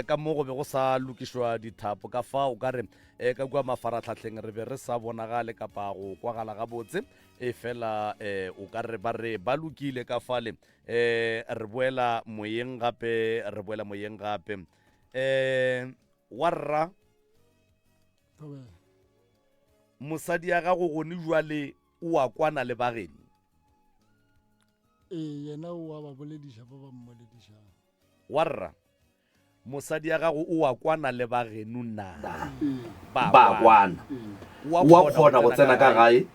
ka mo go be go sa lokišwa dithapo ka fa o ka re ka kua mafaratlhatlheng re be re sa bonagale kapa go kwagala gabotse fela o ka re ba lokile ka fale re boela moyeng gape warra mosadi ya gago gone jwale o a kwana le bageno yena o a ba bolediša ba ba mmoledišang warra mosadi ya gago o a kwana le bageno na ba kwana wa kgona go tsena ka gae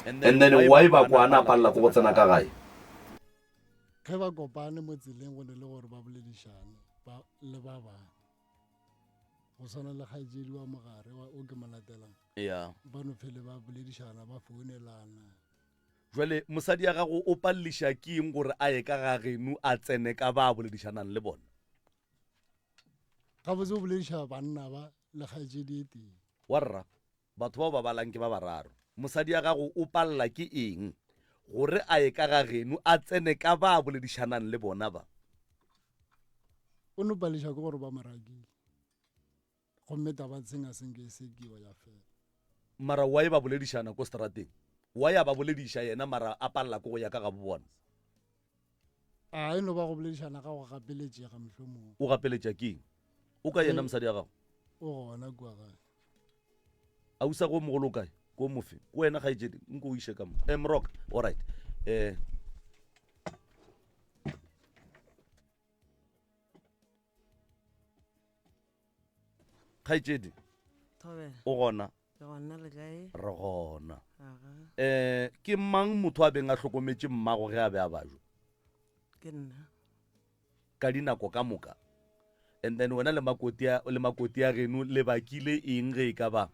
and then why ba kwana palela go tsena ka gae ge ba kopane mo tseleng go ne le gore ba boledišane le ba bangwe go swana le kgaetsedi wa mogare o ke mo latelang ba no phele ba boledišana ba founelana jwale mosadi ya gago o palliša ke eng gore a ye ka gageno a tsene ka ba boledišanang le bona ga botse o bolediša banna ba le kgaetsedi e teng warra batho bao ba balang ke ba bararo mosadi ya gago o palla ke eng gore a ye ka gageno a tsene ka ba boledišanang le bona ba o no pališa ke gore ba morakile gomme taba tshenga senke se kiwa ya fela mara wa e ba boledišana ko strateng wa ya ba bolediša yena mara a palla ko go ya ka ga bona a eno ba go boledišana ka go gapeletše ga mohlomong o gapeletša ke eng o ka yena mosadi ya gago o gona kua gae a usa go mogolo kae ko mofe ko wena kgaetsedi nko o iše ka mo mroka alright kgaetsedi o gona re gona ke mang motho a beng a hlokometse mmago ge a be a bajo ke nna ka dinako ka moka and then wena le makoti a geno le bakile eng ge e ka ba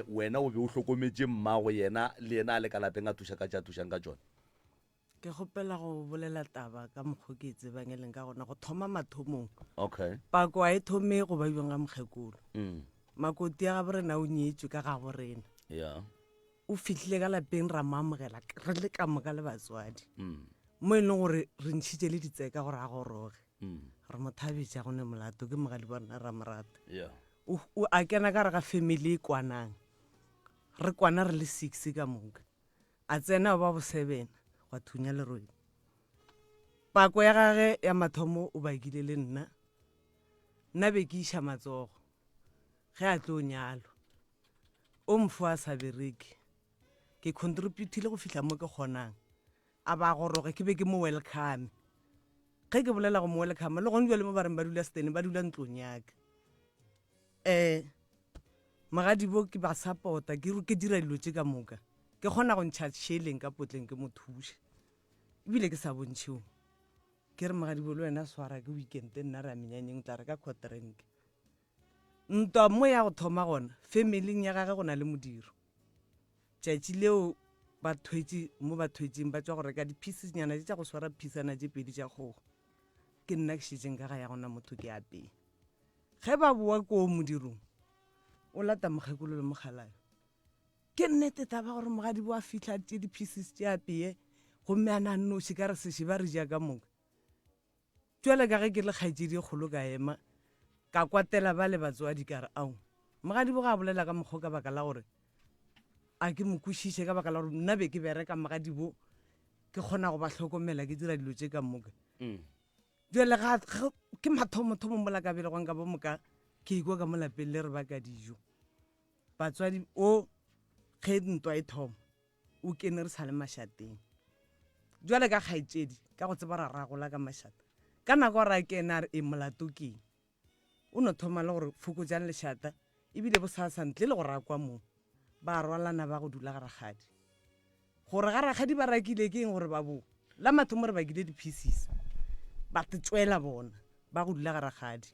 wena o be o hlokometse mmago yena le yena a le ka lapeng a thuša ka tša thušang ka tšona ke kgopela go bolela taba ka mokgwa ke tsebang e leng ka gona go thoma mathomong okay pako a e thome go ba bjang ga mokgekolo makoti a ga borena o nyetswe ka ga borena o fihlile ka lapeng ra mamogela re le ka moka le batswadi mo e leng gore re ntšhitše le ditseka gore a goroge re mothabetša gone molato ke mogadi ba rena ra morata a kena ka re ga family e kwanang re kwana re le 6 ka moka a tsena ba bo 7 wa thunya leroi pako ya gage ya mathomo o bakile le nna be ke iša matsogo ge a tlo nyalo o mfo a sa bereke ke contributile go fihla mo ke kgonang a ba goroge ke be ke mo welcome ge ke bolela go mo welcome le gone jwale mo ba reng ba dula stene ba dula ntlong yaka magadi bo ke ba support-a ke dira dilo tše ka moka ke kgona go ntšha sheleng ka potleng ke mo thuše ebile ke sa bontšheo ke re magadi bo le wena swara ke weekende nna re a menyanyeng tla re ka cotrenke ntwa mo ya go thoma gona family ya gage go na le modiro tšatši leo mo bathwetseng ba tswa go reka di-pieces nyana tša go swara phisana tše pedi tša kgogo ke nna ke šetseng ka ga ya gona motho ke apeye ge ba boa ko modirong o lata mokgekolo le mogalayo ke nnete taba gore mogadi bo a fitlha tše di-pieces tše apeye gomme a nannoši ka re sešhe ba re ja ka moka tšwele ka ge ke le kgaetsedi e kgolo ka ema ka kwatela ba le batswadi ka re ao mogadi bo ga a bolela ka mokgwa ka baka la gore a ke mo kwešiše ka baka la gore nna be ke bereka mogadi bo ke kgona go ba hlokomela ke dira dilo tše ka moka jwale ke mathomothomo mola ka belegwang ka bo moka ke ikwa ka mo lapeng le re ba ka dijo batswadi o ge ntwa e thoma o kene re sa le mašateng jwale ka kgaetsedi ka go tseba ra ragola ka mašata ka nako ra kena re molato keng o no thoma le gore fokotšang lešata ebile bo sa ntle le go rakwa moo ba rwalana ba go dula ga rakgadi gore ga rakgadi ba rakile ke eng gore ba bo la mathomo re bakile di-pieces ba tswela bona ba go dula ga rakgadi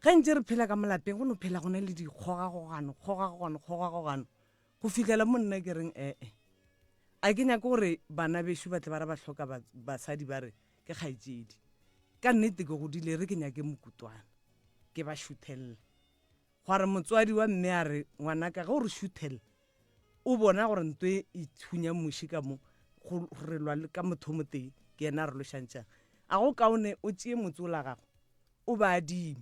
ge ntse re phela ka molapeng go no phela gona le dikgogagogano go fitlhela mo nna ke reng a ke nyake gore bana bešo ba tle ba re ba tlhoka basadi ba re ke kgaetsedi ka nnete ke godile re ke nyake mokutwana ke ba šuthelela gore motswadi wa mme a re ngwanaka ge o re šuthela o bona gore ntwe e thunya moši ka mo go relwa ka motho mo teng ke yena a re lošantšang a go kaone o tšee motse o la gago o ba di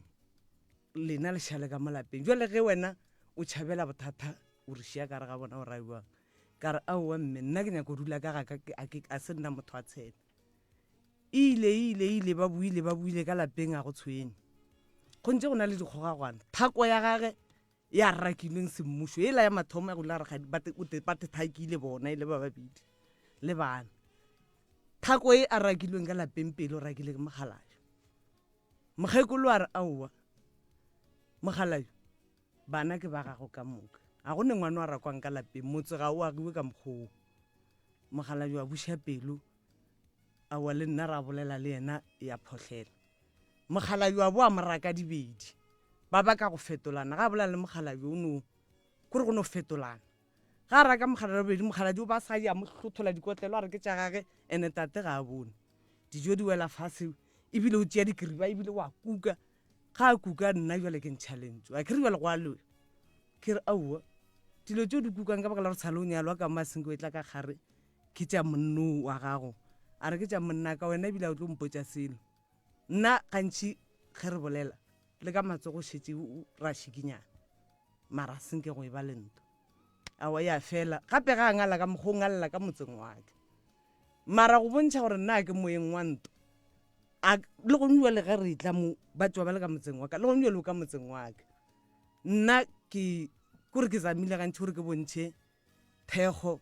lena le šale ka molapeng jwale ge wena o tšhabela bothata o re šia kare ga bona o raiwang ka re aowa mme nna ke nyako dula ka ga a se nna motho a tshela ile ba buile ka lapeng a go tshwene go ntse go na le dikgogagwana thako ya gage ya rakilweng semmušo e la ya mathomo ya go la re ba thakile bona e le ba babedi le bana thako e a rakilweng ka lapeng pele o rakile ke mogalayo mokgekolo a re aowa mogalayo bana ke ba gago ka moka ga go ne ngwana a rakwang ka lapeng motse ga o agiwe ka mokgoo mogalayo a buša pelo aowa le nna ra bolela le yena ya phohlela mogalayo a bo a moraka dibedi ba ka go fetolana ga bolela le mogalayo o no kore go no fetolana ga a raka mogalayo bedi mogalayo ba sa ya mo hlothola dikotlelo a re ke tša gage ene tate ga a bone dijo di wela fase ebile o tšea dikiriba ebile wa kuka ga a kuka nna jale ke ntšhalentso a kiri jale go a loe ke re aowa dilo tšeo di kukang ka baka la re tshale o nyalwa ka masenko e tla ka gare ke tša monno wa gago a re ke tša monna ka wena ebile a o tlo mpotša selo nna gantši ge re bolela le ka matsogo šetse ra šikinyana mara senke go e ba lento awa ya fela gape ga a ngala ka mokgwa o ngalela ka motseng wake mara go bontšha gore nna ke moeng wa nto le go nwa le ge re tla mo ba tswa ba le ka motseng wa ka le go nwa le ka motseng wa ka nna kore ke zamile gantši gore ke bontšhe thekgo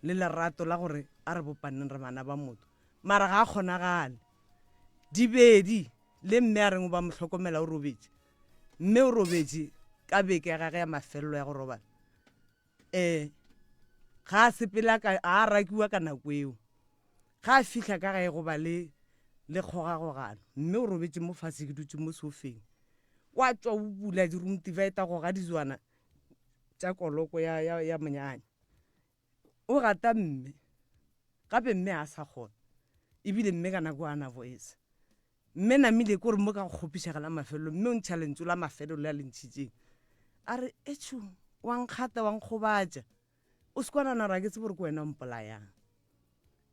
le lerato la gore a re bopaneng re bana ba motho mara ga a kgonagale dibedi le mme a reng o ba mo hlokomela o robetse mme o robetse ka beke ya gage ya mafelelo ya go robala ga a sepela a rakiwa ka nako eo ga a fihla ka gae go ba le kgogagogano mme o robetse mo fase ke dutse mo sofeng wa tswa o bula di-room divider go ga dizwana tša koloko ya monyanya o gata mme gape mme a sa kgona ebile mme ka nako a na voice mme namile kore mo ka go kgopišagela mafelelo mme o ntšhalentso la mafelelo ya lentšhitšeng a re etšho wa nkgata wa nkgobatša o sekwanana ra ke tse bore ke wena mpolayang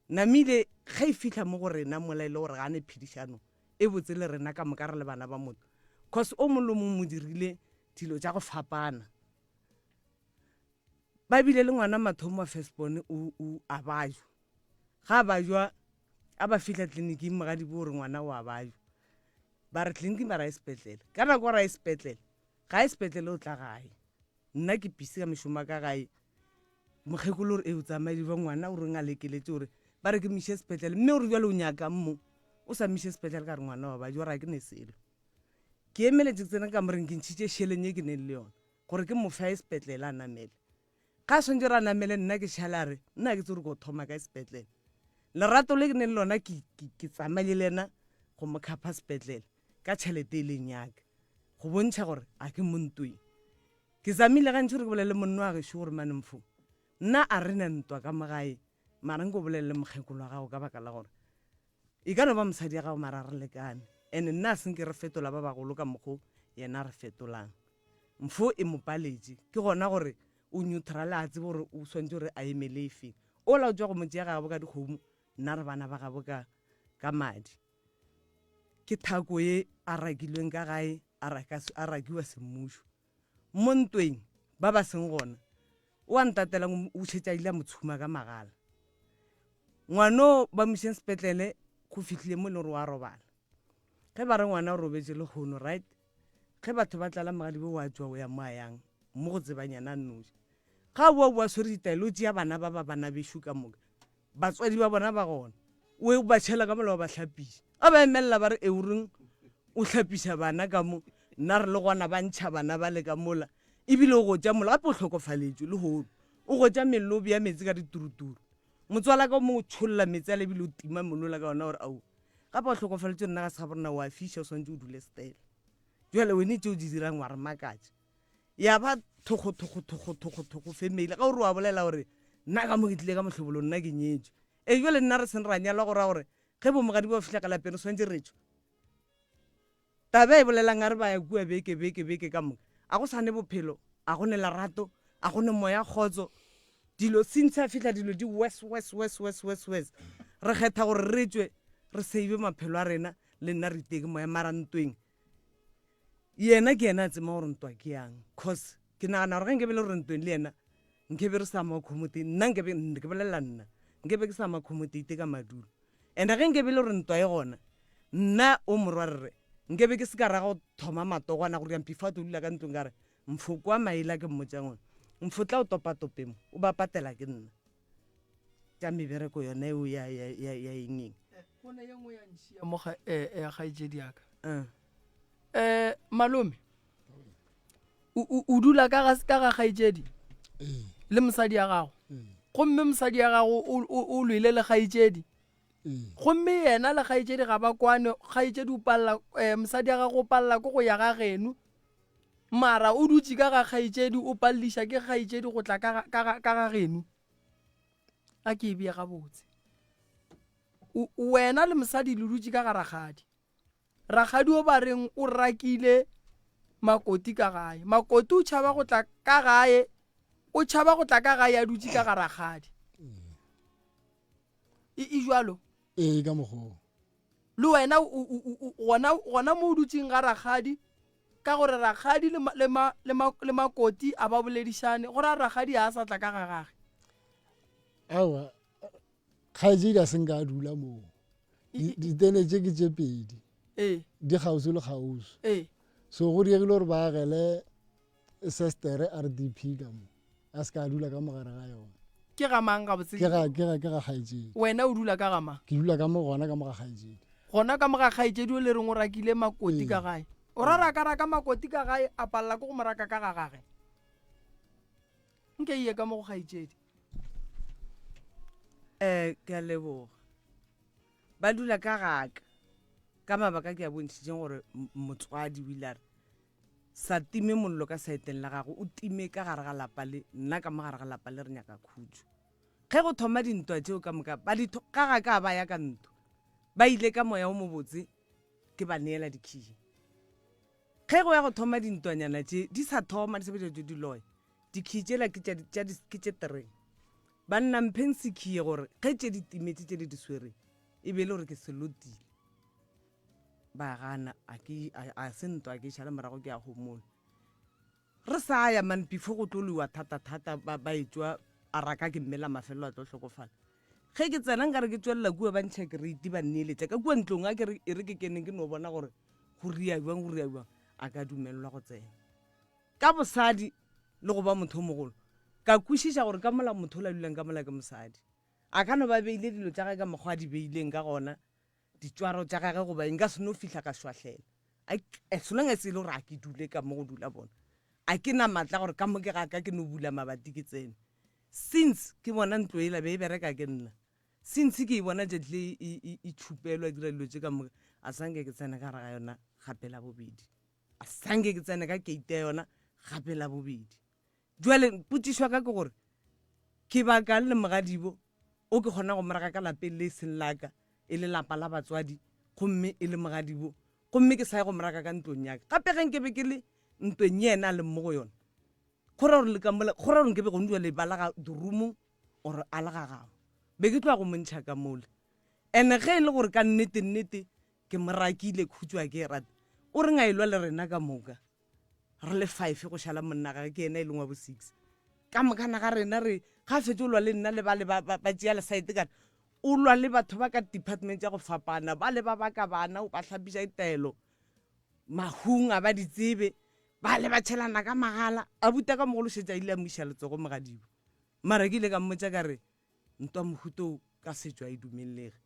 namile ga e fitlha mo go rena mola e le gore gane phedišano e botse le rena ka moka re le bana ba motho cause o molo mo mo dirile dilo tša go fapana ba bile le ngwana mathomo wa firstborn a bajwa ga a bajwa a ba fihla tleliniking mogadi bo gore ngwana o a bajwa ba re tleliniking ba ra e sepetlele ka nako ra e sepetlele ga e sepetlele o tla gae nna ke pisi ka mešoma ka gae mokgekolo gore e o tsamaedi ba ngwana o reng a lekeletse gore ba re ke miše sepetlele mme o re jale o nyaka mmo o sa miše sepetlele ka re ngwana wa bajwa ra ke ne selo ke emeletse ke tsena ka moreng ke ntšhitše šheleng e ke ne le yone gore ke mofa e sepetlele a namele ga swantse ra namele nna ke šhala re nna ke tse gore ko thoma ka sepetlele lerato le ke ne le lona ke tsamaile le ena go mo khapha sepetlele ka tšhelete e leng yaka go bontšha gore a ke montweng ke zamile gantši gore ke bolele monno wa gešo gore manemfo nna a re na ntwa ka mogae mara nko bolelele mokgekolo wa gago ka baka la gore e ka no ba mosadi ya gago mara re lekane and nna a senke re fetola ba bagolo ka mokgo yena re fetolang mfo e mopaletše ke gona gore o neutral a tsebe gore o swantse gore a emele e feng o la o tswa go motse ya gabo ka dikgomo nna re bana ba gabo ka madi ke thako ye a rakilweng ka gae a rakiwa semmušo mo ntweng ba ba seng gona o a ntatelang o šetša ile a motshuma ka magala ngwano ba mošeng sepetlele go fihlile mo e le gore wa robala ge ba re ngwana o robetse le kgono right ge batho ba tlala mogadi bo wa tswa o ya mo a yang mo go tsebanyana noši ga boa swere ditaelo tšea bana ba bana bešo ka moka batswadi ba bona ba gona o ba tšhela ka mola wa ba hlapiša a ba emelela ba re o reng o hlapiša bana ka mo nna re le gona ba ntšha bana ba le ka mola ebile o go tša mola gape o tlhokofaletšwe le gono o go tša melobi ya metsi ka dituruturu motswala ka mo o tšholola metsi a le ebile o tima molola ka ona gore ao gape o tlhokofaletšwe nna ka sega borena wa fiša o swantse o dule stela jale wene tšeo di dirang wa re makatša ya ba thoko family ga gore wa bolela gore nna ka mo ke tlile ka motlhobolo nna ke nyetšwe jale nna re seng ra nyalwa go raya gore ge bo mogadi ba fitlha ka lapeng re swantse retšo tabe e bolelang a re ba ya kua beke ka moka a go sane bophelo a go ne lerato a go ne moya kgotso dilo sintse a fitlha dilo di west re kgetha gore re tswe re seibe maphelo a rena le nna re iteke moya marantweng yena ke yena a tsema gore ntwa ke yang cause ke nagana gore ge nkebe le gore ntweng le yena nkebe re sa ma-accommodate nna ke bolelela nna nkebe ke sa ma-accommodate ka madulo and ge nkebe le gore ntwa e gona nna o morwa rre nkebe ke se ka ra go thoma matogwana gore yampifa to dula ka ntlong ka re mfoko wa maela ke mmotsang ona mfotla o topa-topemo o ba patela ke nna tša mebereko yona eo ya engeng gona ye nngwe ya ntšhia mo kgaetsedi yaka malome o dula ka ga kgaetsedi le mosadi ya gago gomme mosadi ya gago o lwele le kgaetsedi gomme yena le kgaetsedi ga ba kwane kgaetsedi mosadi ya gago o palela ko go ya ga geno mara o dutse ka ga kgaetsedi o pallisha ke kgaetsedi go tla ka ga geno a ke e bea gabotse wena le mosadi le dutse ka ga ragadi o ba reng o rakile makoti ka gae makoti o tšhaba go tla ka gae a dutse ka ga ragadi e jalo ka mogo le wena gona mo o dutseng ga ragadi ka gore ragadi le makoti a ba boledišane gore ragadi a sa tla ka ga gage awa kgaetsedi a senka a dula moo ditene tše ke tše pedi di kgauso le kgauso so go diegile gore ba agele sestere RDP ka mo a se ka a dula ka mogare ga yona ke ga mang gabotse ke ga kgaetsedi wena o dula ka ga mang ke dula ka mo gona ka moga kgaetsedi gona ka moga kgaetsedi o le reng o rakile makoti ka gae o ra raka makoti ka gae a palela ko go moraka ka ga gage nke iye ka mo go kgaetsedi ke a leboga ba dula ka gaka ka mabaka ke a bontšhitšeng gore motswadi o ile a re sa time mollo ka saeteng la gago o time ka gare ga lapa le nna ka mo gare ga lapa le re nyaka khutso ge go thoma dintwa tšeo ka moka ka ga ka ba ya ka ntho ba ile ka moya o mobotse ke ba neela dikhiši ge go ya go thoma dintwanyana tše di sa thoma di sebetša tšo diloya dikhiši tšela ke tše tereng ba nna mpheng sekhiye gore ge tše di timetse tše di swere e be le gore ke selotile ba gana a se ntwa ke šala morago ke a gomola re sa ya man before go tloliwa thata ba etswa a raka ke mmela mafelo a tlo hlokofala ge ke tsena nka re ke tswelela kua ba ntšha kereiti ba nneeletša ka kua ntlong a ke re ke keneng ke no bona gore go riabjang a ka dumelelwa go tsena ka bosadi le go ba motho o mogolo ka kwešiša gore ka mola motho o la dulang ka mola ke mosadi a ka no ba beile dilo tša gae ka mokgwa di beileng ka gona ditšwaro tša gage goba nka se no fihla ka šwahlela solong e se e le gore a ke dule ka mo go dula bona a ke na matla gore ka mo ke gaka ke no bula mabati ke tsene since ke bona ntlo ela be e bereka ke nna since ke e bona jetle e tšhupelwa dira dilo tše ka moka a sanke ke tsene ka raga yona gape la bobedi a sanke ke tsene ka keite yona gape la bobedi jwale potišwa ka ke gore ke baka le mogadibo o ke kgona go moraga ka lapeng le seng laka e le lapa la batswadi gomme e le mogadibo gomme ke sa go moraga ka ntlong yaka gape ge nkebe ke le ntweng yena a le mo go yona gore nkebe go ndua lebala ga dirumo ore a le gagago be ke tloa go montšha ka mola ene ge e le gore ka nnete ke morakile khutswa ke e rata o re nga elwa le rena ka moka re le 5 go šala monna gage ke ena e leng wa bo 6 ka mokana ga rena re ga fetse o lwa le nna le bale ba tšea le saete kana o lwa le batho ba ka department ya go fapana ba le ba baka bana o ba hlapiša itaelo mahung a ba di tsebe ba le ba tšhelana ka magala a buta ka mogolo šetša ile a moiša letsogo mogadibo mara ke ile ka mmotša ka re ntwa mohuto ka setšo a e dumelege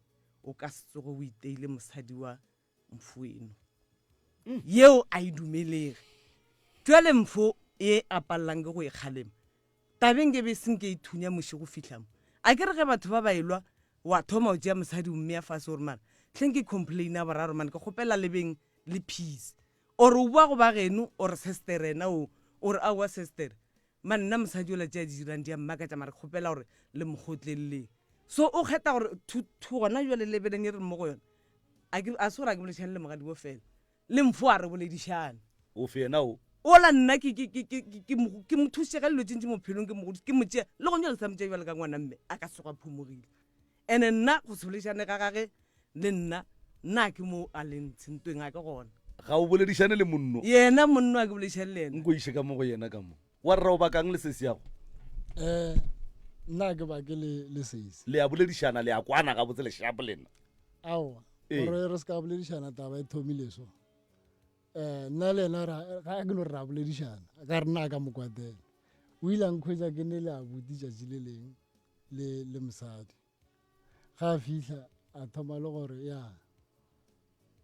o ka se tsogo o iteile mosadi wa mfo eno yeo a e dumelege jwale mfo e a palelang ke go e kgalema tabeng ke be senke ithunya moši go fitlhamo a ke re ge batho ba ba elwa wa thoma o tšea mosadi o mme a fase gore mana hleng ke complaina boraro mane ke kgopela lebeng le peace ore o bua go ba geno ore sestere ena ore a wa sestere man nna mosadi o la tšea di dirang di a mmakatša mare kgopela gore le mokgotleleleng so o kgetha gore gona jale lebeleng e re mo go yona a se gore a ke boledišane le mogadi bo fela le mfo a re boledišane o fena ola nna ke mo thušega dilo tšentši mophelong ke mo tšea le go nyalo sa motšea jale ka ngwana mme a ka soga phomogile ene nna go se boledišane ga gage le nna ke mo a lentšhe ntweng a ke gona ga o boledišane le monno yena monno a ke boledišane le ena nko iše ka mo go yena ka mo wa rra o bakang le sesi yago nna ke ba ke le seisi le a boledišana le a kwana ga botse lešapo lena aowa gore re se ka boledišana taba e thomile so nna le ena ga ke no re ra boledišana ka re nna ka mokwatela o ile a nkhwetsa ke ne le a buti tšatši le leng le mosadi ga a fitlha a thoma le gore ya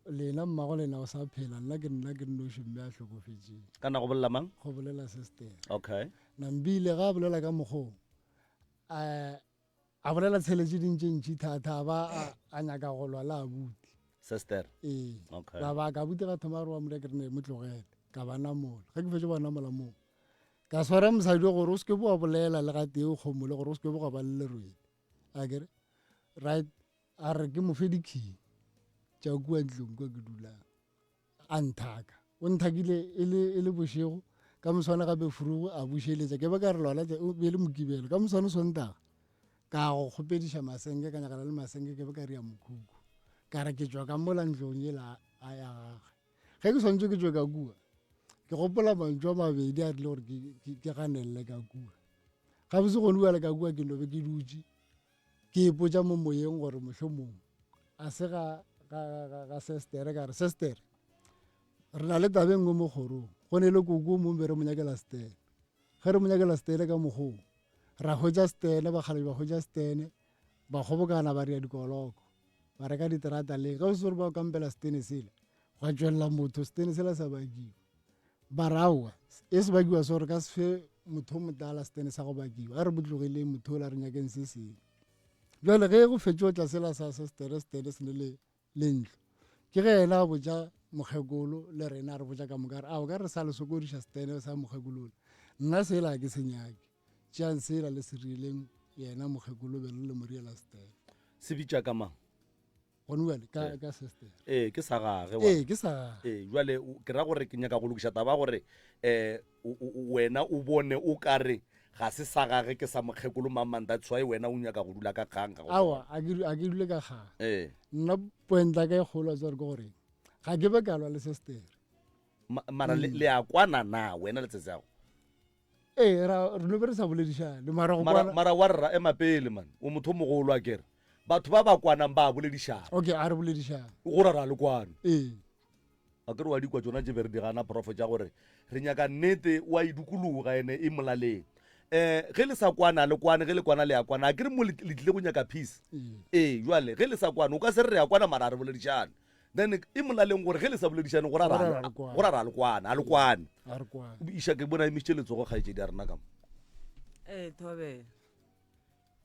lena mmago lena o sa phela nna ke nnoši mme a hlokofetseng kana go bolela mang go bolela sister okay nambile ga a bolela ka mokgong a bolela tsheletše dintše ntši thata ba a nyaka go lwa le abuti sister okay ba ka abuti ga thoma re wa mola ke re ne mo tlogele ka ba namola ga ke fetse ba namola moo ka swara mosadi gore o seke bo wa bolela le ga tee o kgomole gore o seke bo ga ba le lerwele a kere right a re ke mo fe dikhi tša kua ntlong kwa ke dulang a nthaka o nthakile e le bošego ka moswane gape furugo a bušeletša ke ba ka re lona be le mokibelo ka moswane sontaga ka go kgopediša masenge ka nyakana le masenge ke ba ka ria mokhukhu ka re ke tswa ka mola ntlong ela a ya gage ge ke swantse ke tswe ka kua ke gopola mantšu a mabedi a rile gore ke ganelele ka kua ga bose gone buale ka kua ke nobe ke dutse ke ipotsa mo moyeng gore mohlomong a se ga sestere ka re sestere re na le tabe nngwe mo kgorong go ne le koko mo be re mo nyakela stene ge re mo nyakela stene ka mokgong ra hwetša stene bakgalebi ba hwetša stene ba kgobokana ba ria dikoloko ba reka diterata leng ga o se gore ba kampela stene sele gwa tswelela motho stene sela sa bakiwa ba raowa e se bakiwa se gore ka se fe motho o motala stene sa go bakiwa a re botlogile motho o la re nyakeng se seng jale ge go fetse o tla sela sa sestere stene se ne le ntlo ke ge ena a botja mokgekolo le rena re botja ka moka re a o ka re sa le sokodiša stene sa mokgekolola nna sela ke senyake tšeang sela le serileng yena mokgekolo be le moriela stene se bitša ka mang gone wele ka sister ke sa gage ke sa jale ke ra gore ke nyaka go lokiša taba gore wena o bone o kare ga se sa gage ke sa mokgekolo mamang that's why wena o nyaka go dula ka kgang awa a ke dule ka kgang nna poenta ka e kgolo tsere ke gore ga ke be ka lwa le sister mara le a kwana na wena le tsetsago re no be re sa boledišane mara wa rra emapele man o motho mogolo a kere batho ba ba kwanang ba boledišana okay a re boledišana go rara le kwana a kere wa dikwa tsona tse be re di gana profo tša gore re nyaka nnete wa idukologa ene e molaleng ge le sa kwana le kwane ge le kwana le ya kwana a kere mo le tlile go nyaka peace jale ge le sa kwane o ka se re ya kwana mara a re boledišane then e molaleng gore ge le sa boledišane go rara le kwana a le kwane o iša ke bona emisitše letsogo kgaetšedi a rena kamo thobe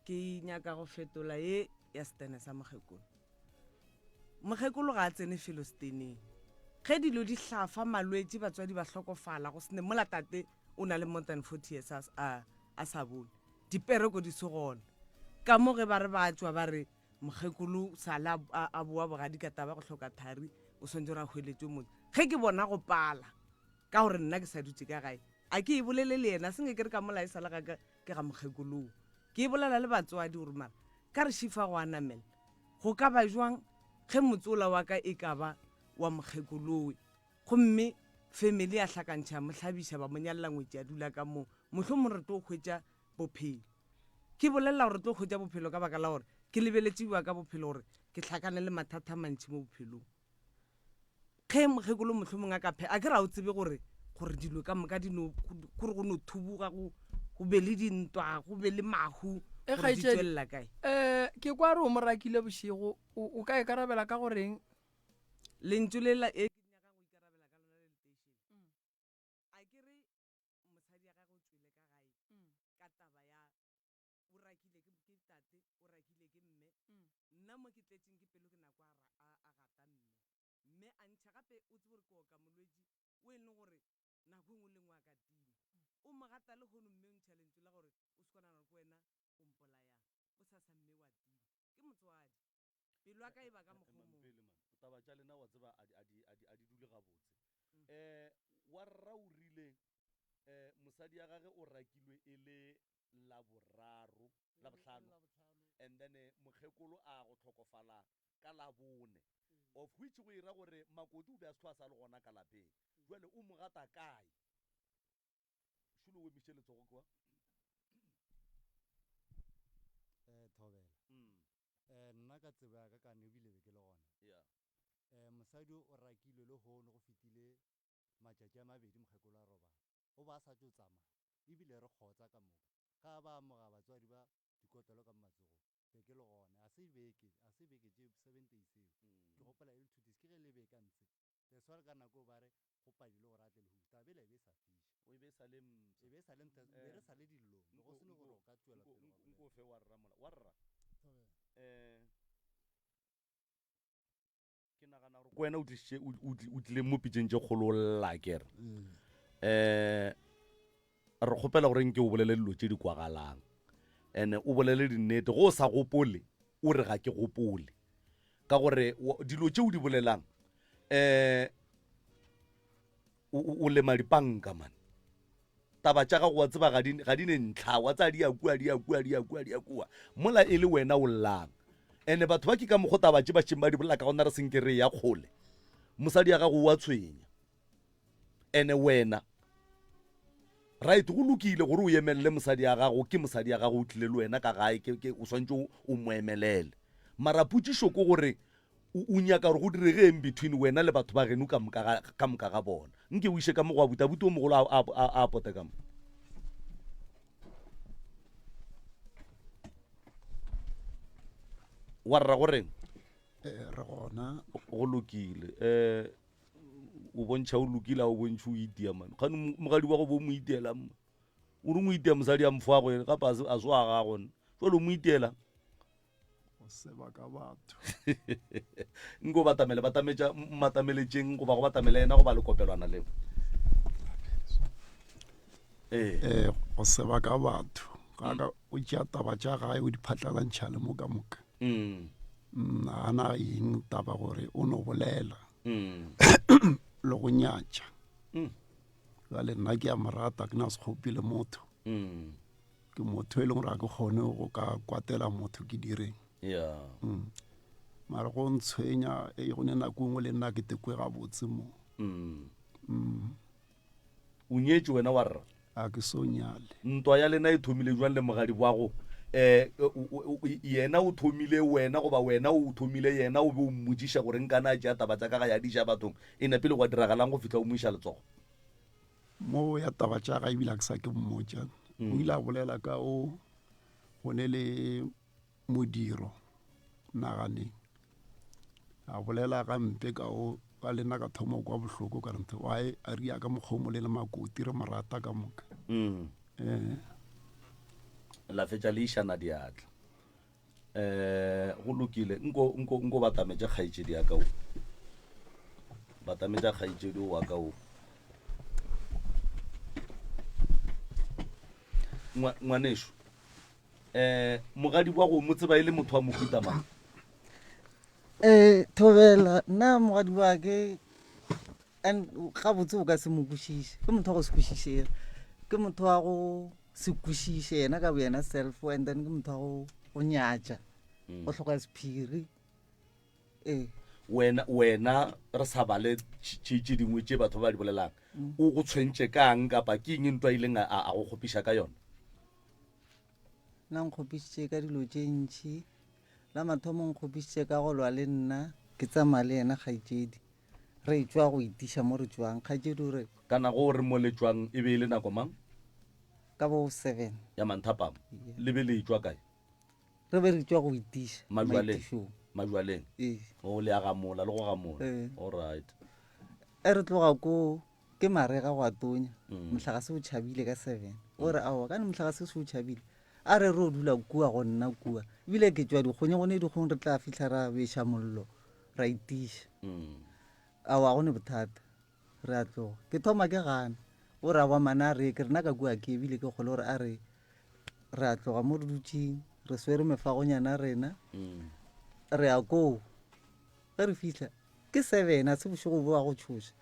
ke nyaka go fetola ye ya stene sa mokgekolo ga a tsene felo steneng ge dilo di hlafa malwetse batswadi ba hlokofala go sene mola tate o na le more than 40 years a sa bone dipereko di se gona ka mo ge ba re ba tswa ba re mokgekolo sala a boa bogadi ka taba go hloka thari o swantse ra hweletswe motho ge ke bona go pala ka gore nna ke sa dutse ka gae a ke e bolele le yena senge ke re ka mola e sala ke ga mokgekolong ke e bolela le batswadi gore mara ka re šifa go anamela go ka ba jwang ge motsola wa ka e ka ba wa mokgekoloi gomme family a hlakantšha mohlabiša ba monyalela ngwetši a dula ka moo mohlomong re tlo hwetša bophelo ke bolelela gore tlo hwetša bophelo ka baka la gore ke lebeletšiwa ka bophelo gore ke hlakane le mathata mantši mo bophelong ge mokgekolo mohlomong a ka phe a ke ra o tsebe gore dilo ka moka kore go no thubuga go be le dintwa go be le mahu gore di tswelela kae ke kwa re o mo rakile bošego o ka e karabela ka goreng lentšu lela e ke nyakang go ikarabela ka lona le leteišene a ke re mosadi ya gage o tswile ka gae ka taba ya o rakile ke tate o rakile ke mme nna mo ke tletseng ke pelo ke nako a gata mme a ntšha gape o tse gore ke oka molwetši o e leng gore nako engwe le ngwe a ka tima o mo gata le kgono mme o ntšha lentšu la gore o se kwana gore ke wena o mpolayang o sa mme wa tima ke motswadi pelo a ka e ba ka mokgomong taba tša lena wa tseba a di dule gabotse wa rra o rile mosadi ya gage o rakilwe e le labohlano and then mokgekolo a go tlhokofala ka labone of which go ira gore Makoti o be a se a sa le gona ka lapeng jwale o mo gata kae šulo o emiše letsogo kwa Thobela nna ka tsebo ya ka ka ne ebile be ke le gona mosadi o rakilwe le hono go fetile matšatši a mabedi mokgekolo a robala o ba sa tšo tsamaya ebile re kgotsa ka moka ga ba amoga batswadi ba dikotlelo ka matsogo be ke le gona a se beke tše 7 days eo ke gopola e le 2 days ke ge le be ka ntshe le sware ka nako o ba re go padile gore a tle le go tabela e be sa fiša o be sa le be re sa le dillong le go sene gore o ka tšwela pele nko fe warra ke nagana gore wena o tlile mo pitšeng tše kgololla kere re kgopela gore nke o bolele dilo tše di kwagalang and o bolele dinnete go o sa gopole o re ga ke gopole ka gore dilo tše o di bolelang o lema dipanka man taba tša gago wa tseba ga di ne ntlha wa tsa di a kua mola e le wena o llang ene batho ba ke ka mokgo taba tše ba tšeng ba di bolela ka gona re senkere ya kgole mosadi ya gago wa tshwenya ene wena right go lokile gore o emelele mosadi ya gago ke mosadi ya gago o tlile le wena ka gae o swantse o mo emelele mara potšišo ke gore o nyaka gore go direge in between wena le batho ba geno ka moka ga bona nke o iše ka mogo wa butabuti o mogolo a pote ka mo wa rra goreng re gona go lokile o bontšha o lokile a o bontšhe o itia man gane mogadi wa go bo mo itiela o re mo itia mosadi a mfo a go gape a so a gagone jalo mo itiela go seba ka batho nko matameletšeng go ba go batamele ena go ba le kopelwana leo go seba ka batho ga o tšea taba tša gae o di phatlalantšha le moka moka ana eng taba gore o no bolela le go nyatša gale nna ke a morata ke na se kgopile motho ke motho e leng gore a ke kgone go ka kwatela motho ke direng mara go ntshwenya go ne nako ngwe le nna ke tekwe gabotse mo o nyetse wena wa rra a ke so nyale ntwa ya lena e thomile jwang le mogadi bwago yena o thomile wena goba wena o thomile yena o be o mmotšiša gore nkana tšea taba tša ka ga ya diša bathong e napele gwa diragalang go fitlha o moiša letsogo mo ya taba tša ga ebile a ke sa ke mmotša o ile a bolela ka o go ne le modiro naganeng a bolela gampe ka o ka lena ka thoma kwa bohloko ka renthe wae a ria ka mokgomo le Makoti re morata ka moka la fetša le išana diatla go lokile nko batametša kgaetšedi ya kao batametša kgaetšedi o wa kao ngwanešo mogadi wa go mo tseba e le motho wa mohuta mang Thobela nna mogadi wa ke gabotse o ka se mo kwešiše ke motho wa go se kwešišega ke motho wa go se kwešiše yena ka bo yena self and then ke motho wa go nyatša go tlhoka sephiri wena re sa bale tše dingwe tše batho ba di bolelang o go tshwentše kang kapa ke eng ntwa ileng a go kgopiša ka yona nna nkgopišitše ka dilo tše ntšhi la mathomo nkgopišitše ka go lwa le nna ke tsamaya le yena kgaetšedi re tšwa go itiša mo re tšwang kgaetšedi ore kana go re mo le tšwang e be e le nako mang ka bo 7 ya manthapama le be le tšwa kae re be re tšwa go itiša majwaleng o le a gamola le go gamola alright re tloga ko ke marega go atonya mohlagase o tšhabile ka 7 ore aowa ka ne mohlagase se o tšhabile a re o dula kua go nna kua ebile ke tšwa dikgonye gone dikgong re tla fitlha ra beša mollo ra itiša aowa go ne bothata re a tloga ke thoma ke gana o re a wa mana a re ke rena ka kua ke ebile ke kgole gore a re a tloga mo re dutšeng re swere mefagonyana rena re a koo ge re fitlha ke 7 a se bošego bo wa go tšhoša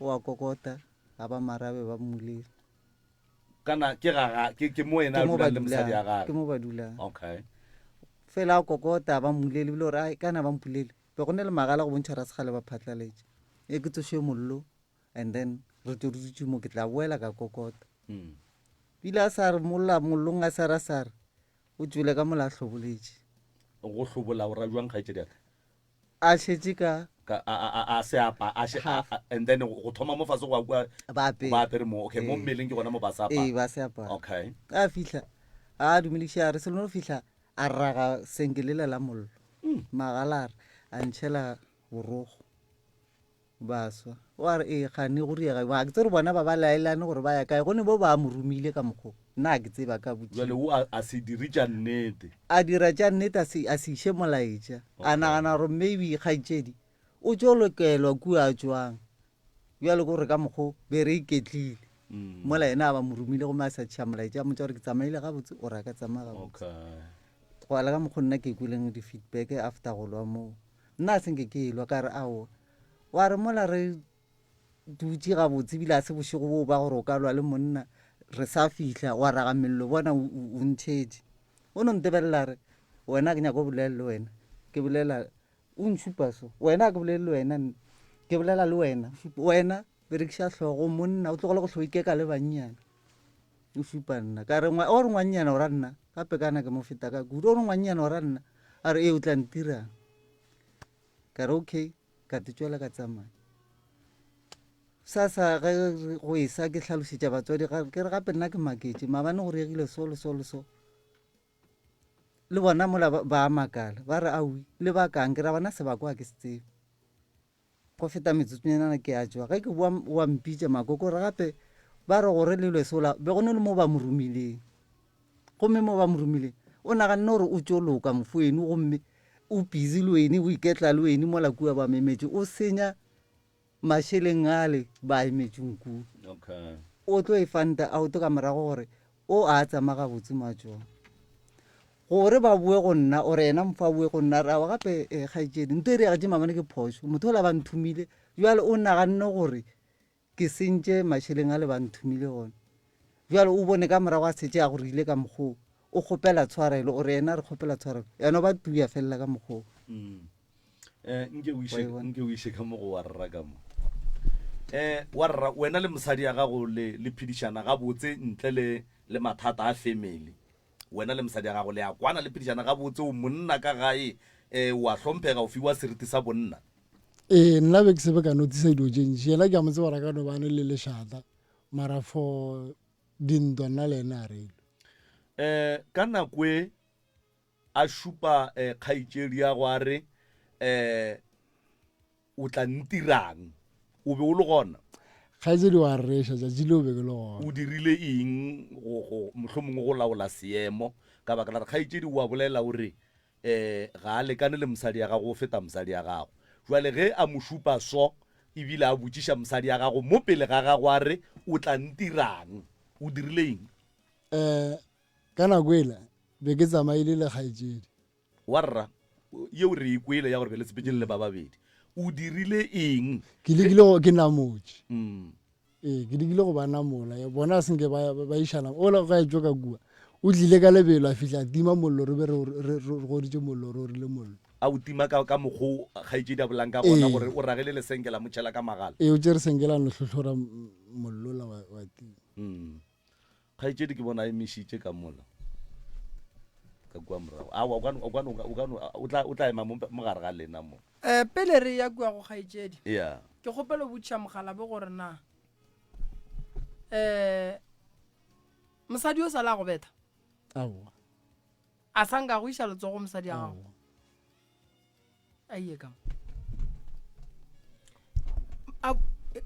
o a kokota ga ba marabe ba mmolele kana ke mo ena a dulang le mosadi ya gagwe ke mo ba dulang okay fela a kokota ba mmolele bile gore kana ba mpulele be go ne le magala go bontšha ra segale ba phatlaletše e ke tsoše mollo and then re tlo re dutse mo ke tla boela ka kokota pila a sa re mollong a sa ra o tswile ka mola a tlhoboletše go hlobola o ra jwang kgaitsedi a šetse ka a se apa and then go thoma mo fase go kwa ba apere mo okay mo mmeleng ke gona mo ba sa apa ba se apa okay a fihla a dumediša re se leno fihla a raga senkelela la mollo magala a ntšhela borogo baswa wa re e gane go riega ba ke tsere bona ba ba laelane gore ba ya kae gone bo ba mo romile ka mokgo nna ke tseba ka botse jale o a se dire tša nnete a dira tša nnete a se iše molaetša a nagana gore maybe kgaitšedi o tšo lokelwa kua a tswang bjale gore ka mokgo be re iketlile mola ena a ba mo romile go ma sa tšha molaetša a motša gore ke tsamaile gabotse o ra ka tsamaya gabotse go ala ka mokgo nna ke kweleng di-feedback after go lwa moo nna a senke ke elwa ka re ao wa re mola re dutse gabotse bile a se bošego bo ba gore o ka lwa le monna re sa fihla wa raga mello bona o ntšhetše o no ntebelela re wena ke nyako bolela le wena ke bolela o ntšhupa so wena ke bolele le wena ke bolela le wena berekiša hlogo monna o tlogole go tlhoikeka le bannyana o šupa nna ka re o re ngwannyana o ra nna gape kana ke mo feta ka kudu o re ngwannyana o ra nna a re e o tla ntirang ka re okay ka tetswela ka tsamaya sasa go isa ke tlhalošetša batswadi ke re gape nna ke maketse maabane go regile so le bona mola ba makala ba re aui le bakang ke ra bona se bakwa ke se tsebe go feta metsotsonyana ke a tswa ge ke wa mpitša makoko re gape ba re gore lelwe sola be go ne le mo ba mo romileng gomme mo ba mo romileng o naganne gore o tšo loka mofoenu gomme o busy le wene o iketla le wene mola kua ba memetse o senya mašheleng ale ba emetseng kua o tlo e fanta auto ka morago gore o a tsamaga botse matšong gore ba bue go nna o re ena mfa bue go nna rawa gape kgaitšedi nto e reagatše mamane ke phoso motho o la ba nthumile bjale o naganne gore ke sentše mašheleng ale ba nthumile gone bjale o bone ka morago a setse a go rile ka mokgoo o kgopela tshwarelo o re ena re kgopela tshwarelo yana ba tuya felela ka mokgoo nke o ishe ka mogo wa rra ka mo wa rra wena le mosadi ya gago le phedišana ga botse ntle le mathata a family wena le mosadi ya gago le ya kwana le phedišana ga botse o monna ka gae wa hlomphega o fiwa seriti sa bonna nna be ke sebe ka notisa dilo tše ntši yena ke a motse bara ka no bane le lešata mara for dintwa nna le ena a reile ka nakwe a šupa kgaitšedi ya go a re o tla ntirang o be o le gona kgaitsedi wa reša tšatši le o be ke le gona o dirile eng mohlomongwe go laola seemo ka baka la re kgaitšedi wa bolela ore ga a lekane le mosadi ya gago o feta mosadi ya gago jwale ge a mo šupa so ebile a botšiša mosadi ya gago mo pele ga gago a re o tla ntirang o dirile eng ka nako ela be ke tsamaile le kgaitsedi wa rra yeo re ikwele ya gore be le sepetšele le ba babedi o dirile eng ke lekile go ke namotse ke lekile go ba namola bona a senke ba išana ola ga etswa ka kua o tlile ka lebelo a fitlha tima mollo re be re goditše mollo re orile mollo a o tima ka mokgwa kgaitšedi a bolang ka gona gore o ragele lesenke la motšhela ka magala o tšere senkela notlhotlhora mollo la wa tima kgaitšedi ke bona a emišitše ka mola ka kua morago o tla ema mo gare ga lena mo pele re ya kua go kgaitšedi ya ke kgopela botšiša mogala be gore na mosadi o sala go betha a sanka go iša letsogo mosadi ya gago aie ka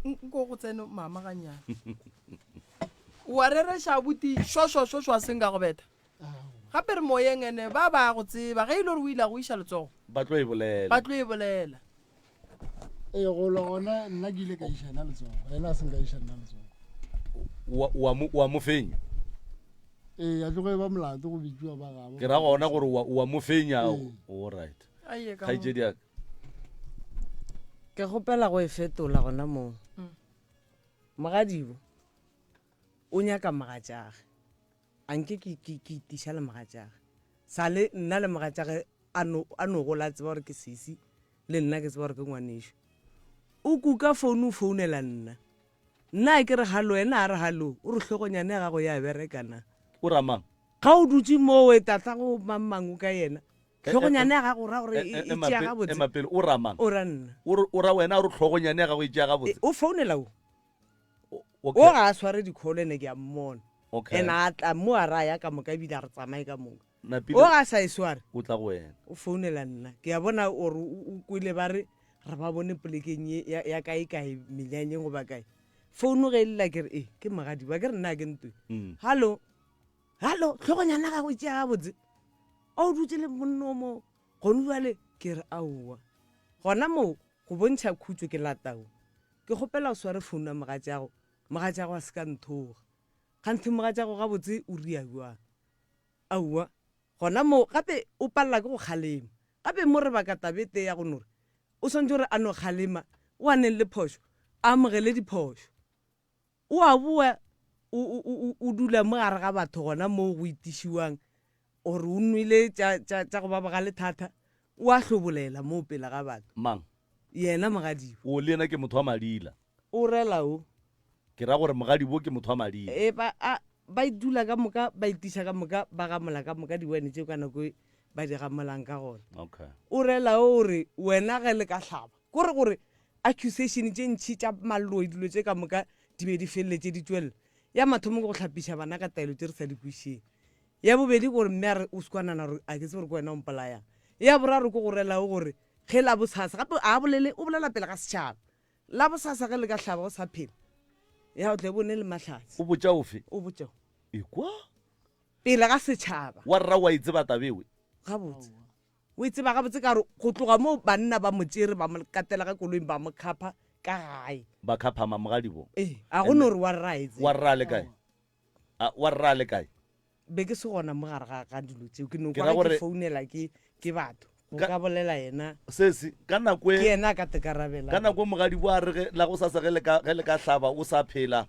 nko go tsene mama ganyana wa rereša buti šošwa senka go betha gape re moyeng ene ba go tseba ge ile gore o ile go iša letsogo ba tlo e bolela go lo gona nna ke ile ka išana letsogo ena a senka išana letsogo wa mo fenya a tlogo e ba molato go bitsiwa ba gabo ke ra gona gore wa mo fenya alright kgaitšedi aka ke kgopela go e fetola gona moo mogadibo o nyaka mogatšage anke ke itiša le mogatšage sale nna le mogatšage a no gola tseba gore ke sesi le nna ke tseba gore ke ngwanešo o kuka founu o founela nna ke re halo ena a re halo o re tlhogonyane ya gago ya berekana o ramang ga o dutse mo o tata go mamang ka yena tlhogonyane ya gago ra gore e tšea gabotse emapele o ramang o ra nna o ra wena o re tlhogonyane ya gago e tšea gabotse o founela o ga a sware dikgolo ene ke a mmona and a tla mo a raya ka moka ebile a re tsamaye ka moka o ga a sa e sware o tla go wena o founela nna ke a bona ore o kwile ba re ba bone polekeng ya kae menyanyeng goba kae founu ge e lela ke re ke magadi ba ke re nna ke ntwe hallo tlhogonyana ga go tšea gabotse a o dutse le monno mo gone jale ke re aowa gona mo go bontšha khutso ke latao ke kgopela o sware founu ya mogatšago a se ka nthoga ganthe mogatšago gabotse o ria jwang aowa gona mo gape o palela ke go kgalema gape mo re baka tabete ya go nore o swantse gore a no kgalema o a neng le phošo a amogele diphošo o a boa o dula mo gare ga batho gona mo go itišiwang ore o nwele tša go babaga le thata o a hlobolela mo pele ga batho mang yena mogadibo o le ena ke motho wa madila o rela o ke ra gore mogadibo ke motho wa madila ba dula ka moka ba itiša ka moka ba gamola ka moka diwane tšeo ka nako ba di gamolang ka gona o rela o re wena ge le ka hlaba kore gore accusation tše ntšhi tša maloi dilo tše ka moka di be di feleletse di tswelela ya mathomo ke go tlhapiša bana ka taelo tše re sa di kwišeng ya bobedi gore mme a re o sekwanana gore a ke se gore ke wena o mpolayang ya boraro ke go relao gore ge la bosasa gape o bolela pele ga setšhaba la bosasa ge le ka hlaba go sa phela ya o tle bone le mahlatsi o botša ofe o botšao ekwa pele ga setšhaba wa rra wa itseba tabewe gabotse o itseba gabotse ka gore go tloga mo banna ba motsere ba mo katela ka koloing ba mo khapa ka gae ba khaphama mogadibo a go ne gore wa rraetse wa rra le kae be ke se gona mo gare ga dilo tseo ke nokwa ke founela ke batho o ka bolela yena sesi ka nako ke yena ka tekarabela ka nako mogadibo a re la go sasa ge le ka hlaba o sa phela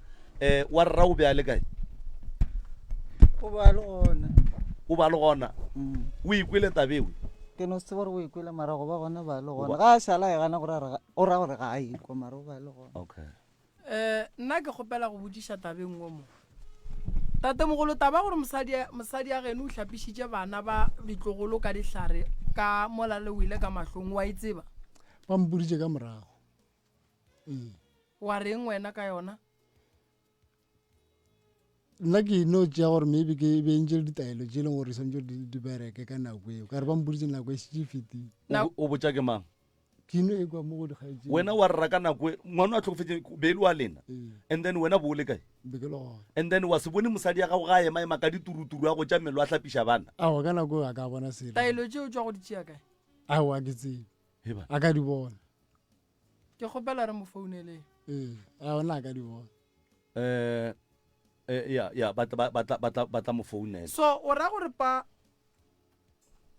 wa rra o be a le kae o ba le gona o ikwele tabewe ke no se gore o ikwele mara go ba gona ba le gona ga a sala e gana gore o ra gore ga a ikwa mara o ba le gona okay nna ke kgopela go bodiša tabeng o mo tatemogolo taba gore mosadi a geno o hlapišitše bana ba ditlogolo ka dihlare ka mola le o ile ka mahlong wa itseba ba mpoditše ka morago wa reng wena ka yona nna ke no tšea gore maybe ke bentše le ditaelo tše e leng gore swantse di bereke ka nako eo ka re ba mpoditše nako e šitše fetile o botša ke mang ke no e kwa mo go dikgaetše wena wa rra ka nako ngwana a tlhokofetse beele wa lena and then wena bo o le kae be ke le gona and then wa se bone mosadi ya gago ga ema ka dituruturu a go tša mmele wa hlapiša bana awa ka nako a ka bona selo taelo tšeo tšwa go di tšea kae awa ke tsebe a ka di bona ke kgopela re mo founeleng a ona a ka di bona ya ba tla mo founela so o ra gore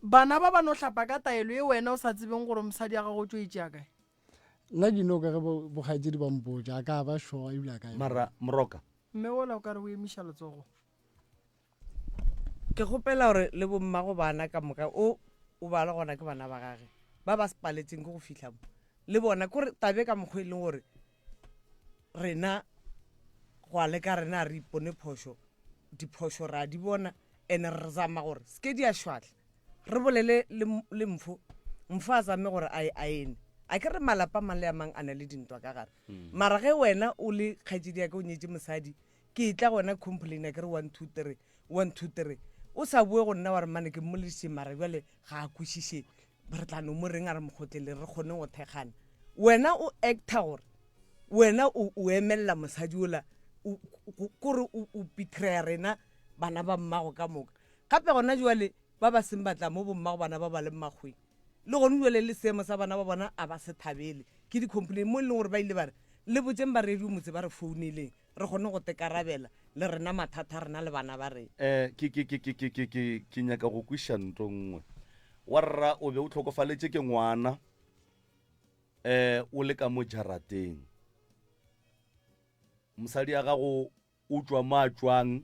bana ba no hlapa ka taelo e wena o sa tsebeng gore mosadi ya gago tšo e tšea kae nna ke no ka ge bokgaetšedi ba mpotša a ka ba šoa ebile a kae mara moroka mme ola o ka re o emiša letsogo ke kgopela gore le bommago bana ka moka o ba le gona ke bana ba gage ba ba sepaletseng ke go fitlha mo le bona kore tabe ka mokgwa e leng gore rena go a le ka rena re ipone diphošo ra di bona ene re zama gore seke di a šwatlha re bolele le mfo a zame gore a ene a ke re malapa mang le a mang a na le dintwa ka gare mara ge wena o le kgaetšedi ya ka o nyetse mosadi ke itla gona complain a ke re 1 2 3 o sa bue go nna wa re mane ke mmolediše mara jale ga a kwešiše re tla no mo reng a re mokgotlele re kgone go thekgana wena o acta gore wena o emelela mosadi ola kore o pitreya rena bana ba mmago ka moka gape gona jwale ba ba seng batla mo bommago bana ba ba le mmagweng le gone jwale le seemo sa bana ba bona a ba se thabele ke di-complain mo e leng gore ba ile ba re le botseng ba radio motse ba re founeleng re kgone go tekarabela le rena mathata rena le bana ba rena ke nyaka go kwiša nto nngwe wa rra o be o tlhokofaletše ke ngwana o le ka mo jarateng mosadi ya gago o tšwa mo a tšwang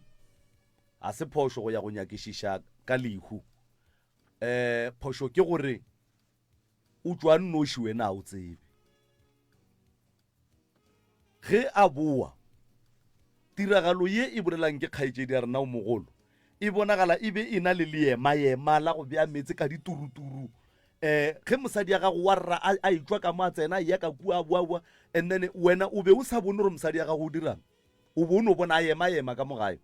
a se phošo go ya go nyakišiša ka lehu phošo ke gore o tswa nnoši wena a o tsebe ge a boa tiragalo ye e bolelang ke kgaetšedi ya rena o mogolo e bonagala e be e na le leema la go bea metse ka dituruturu ge mosadi ya gago wa rra a etswa ka mo a tsena ya ka kua a boa and then wena o be o sa bone gore mosadi ya gago o dirang o bo o ne o bona a ema ka mogae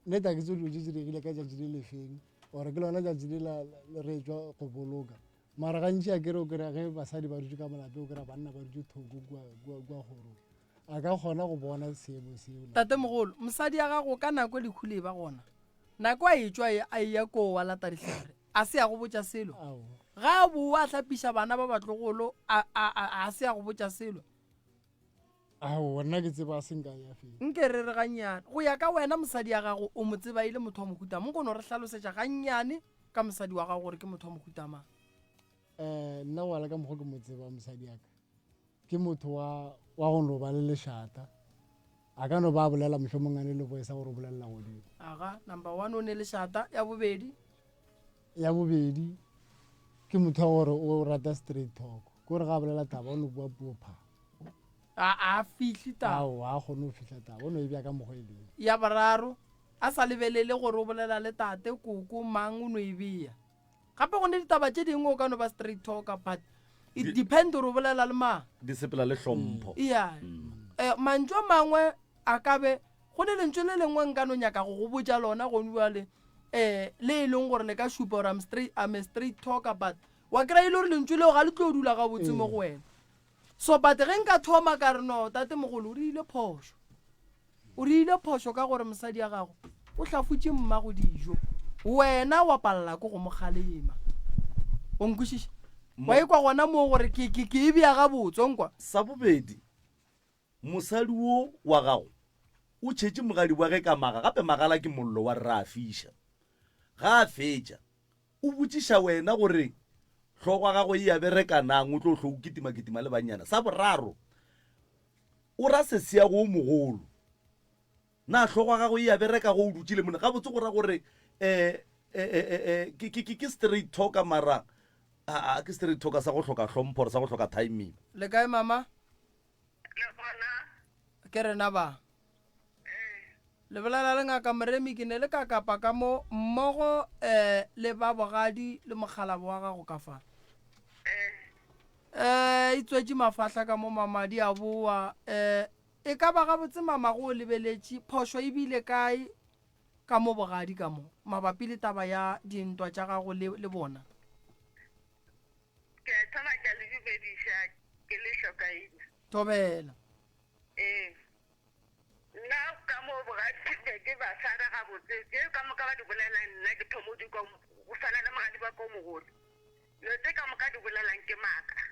neta ke tse dilo tse diregile ka jatsi le lefeng ore ke lona jatsi le re tswa go boloka mara gantši a kere o kry-a ge basadi ba dutse ka molape o kry-a banna ba dutse thoko kua gorong a ka kgona go bona seemo seo tate mogolo mosadi ya gago ka nako lekhule ba gona nako a etswa a eya koo wa lata dihlare a se ya go botša selo ga a boa a hlapiša bana ba batlogolo a se ya go botša selo ao nna ke tseba a senka ya feng nke re re gannyane go ya ka wena mosadi ya gago o mo tseba ile motho wa mohuta mo kono re hlalosetša gannyane ka mosadi wa gago gore ke motho wa mohuta mang nna wala ka mokgwa ke mo tseba mosadi yaka ke motho wa go no ba le lešata a ka no ba bolela mohlomongane le boesa gore o bolelela godimo aga number 1 o ne lešata ya bobedi ke motho wa gore o rata straight talk ke gore ga a bolela taba o no bua puo pha a fihle taba a kgone go fitlha taba o no e bja ka mokgwa e leng ya bararo a sa lebelele gore o bolela le tate koko mang o no e bea gape go ne ditaba tše dingwe o ka no ba straight talker but it depend gore o bolela le mang di sepela le hlompho iya mantšo mangwe a ka be go ne lentswe le lengwe nka no nyaka go go botša lona go buale le e leng gore le ka šupa gore I'm a straight talker but wa kry-ile gore lentswe leo ga le tlo dula ga botse mo go wena so but ge nka thoma ka re no tate mogolo o rile phošo ka gore mosadi ya gago o hlafutše mmago dijo wena wa palela ko go mogalema o nkwešiša wa ekwa gona moo gore ke e bea ga botse onkwa sa bobedi mosadi wo wa gago o tšhetše mogadi wa ge ka maga gape magala ke mollo wa rra a fiša ga a fetša o botšiša wena gore tlhogo gago e ya berekanang o tlo tlho o kitimakitima le bannyana sa boraro o ra se seago o mogolo na tlhogo gago e ya bereka go o dutšile mone ga botse gora gore ke straight talker mara ke straight talker sa go hloka hlompho sa go hloka timing le kae mama ke rena ba le bolela le ngaka moremi ke ne le ka kapa ka mo mmogo le ba bogadi le mogalabo wa gago ka fana e tswetše mafahla ka mo mamadi a boa e ka ba gabotse mama go o lebeletše phošo e bile kae ka mo bogadi ka mo mabapi le taba ya dintwa tša gago le bona ke thoma tša le dibediša ke le hlokaile tobela nna ka mo bogadi ke ba sara gabotse ke ka moka ba di bolela nna ke thomo di go fana le mogadi ba ko mogolo yo tse ka moka di bolelang ke maaka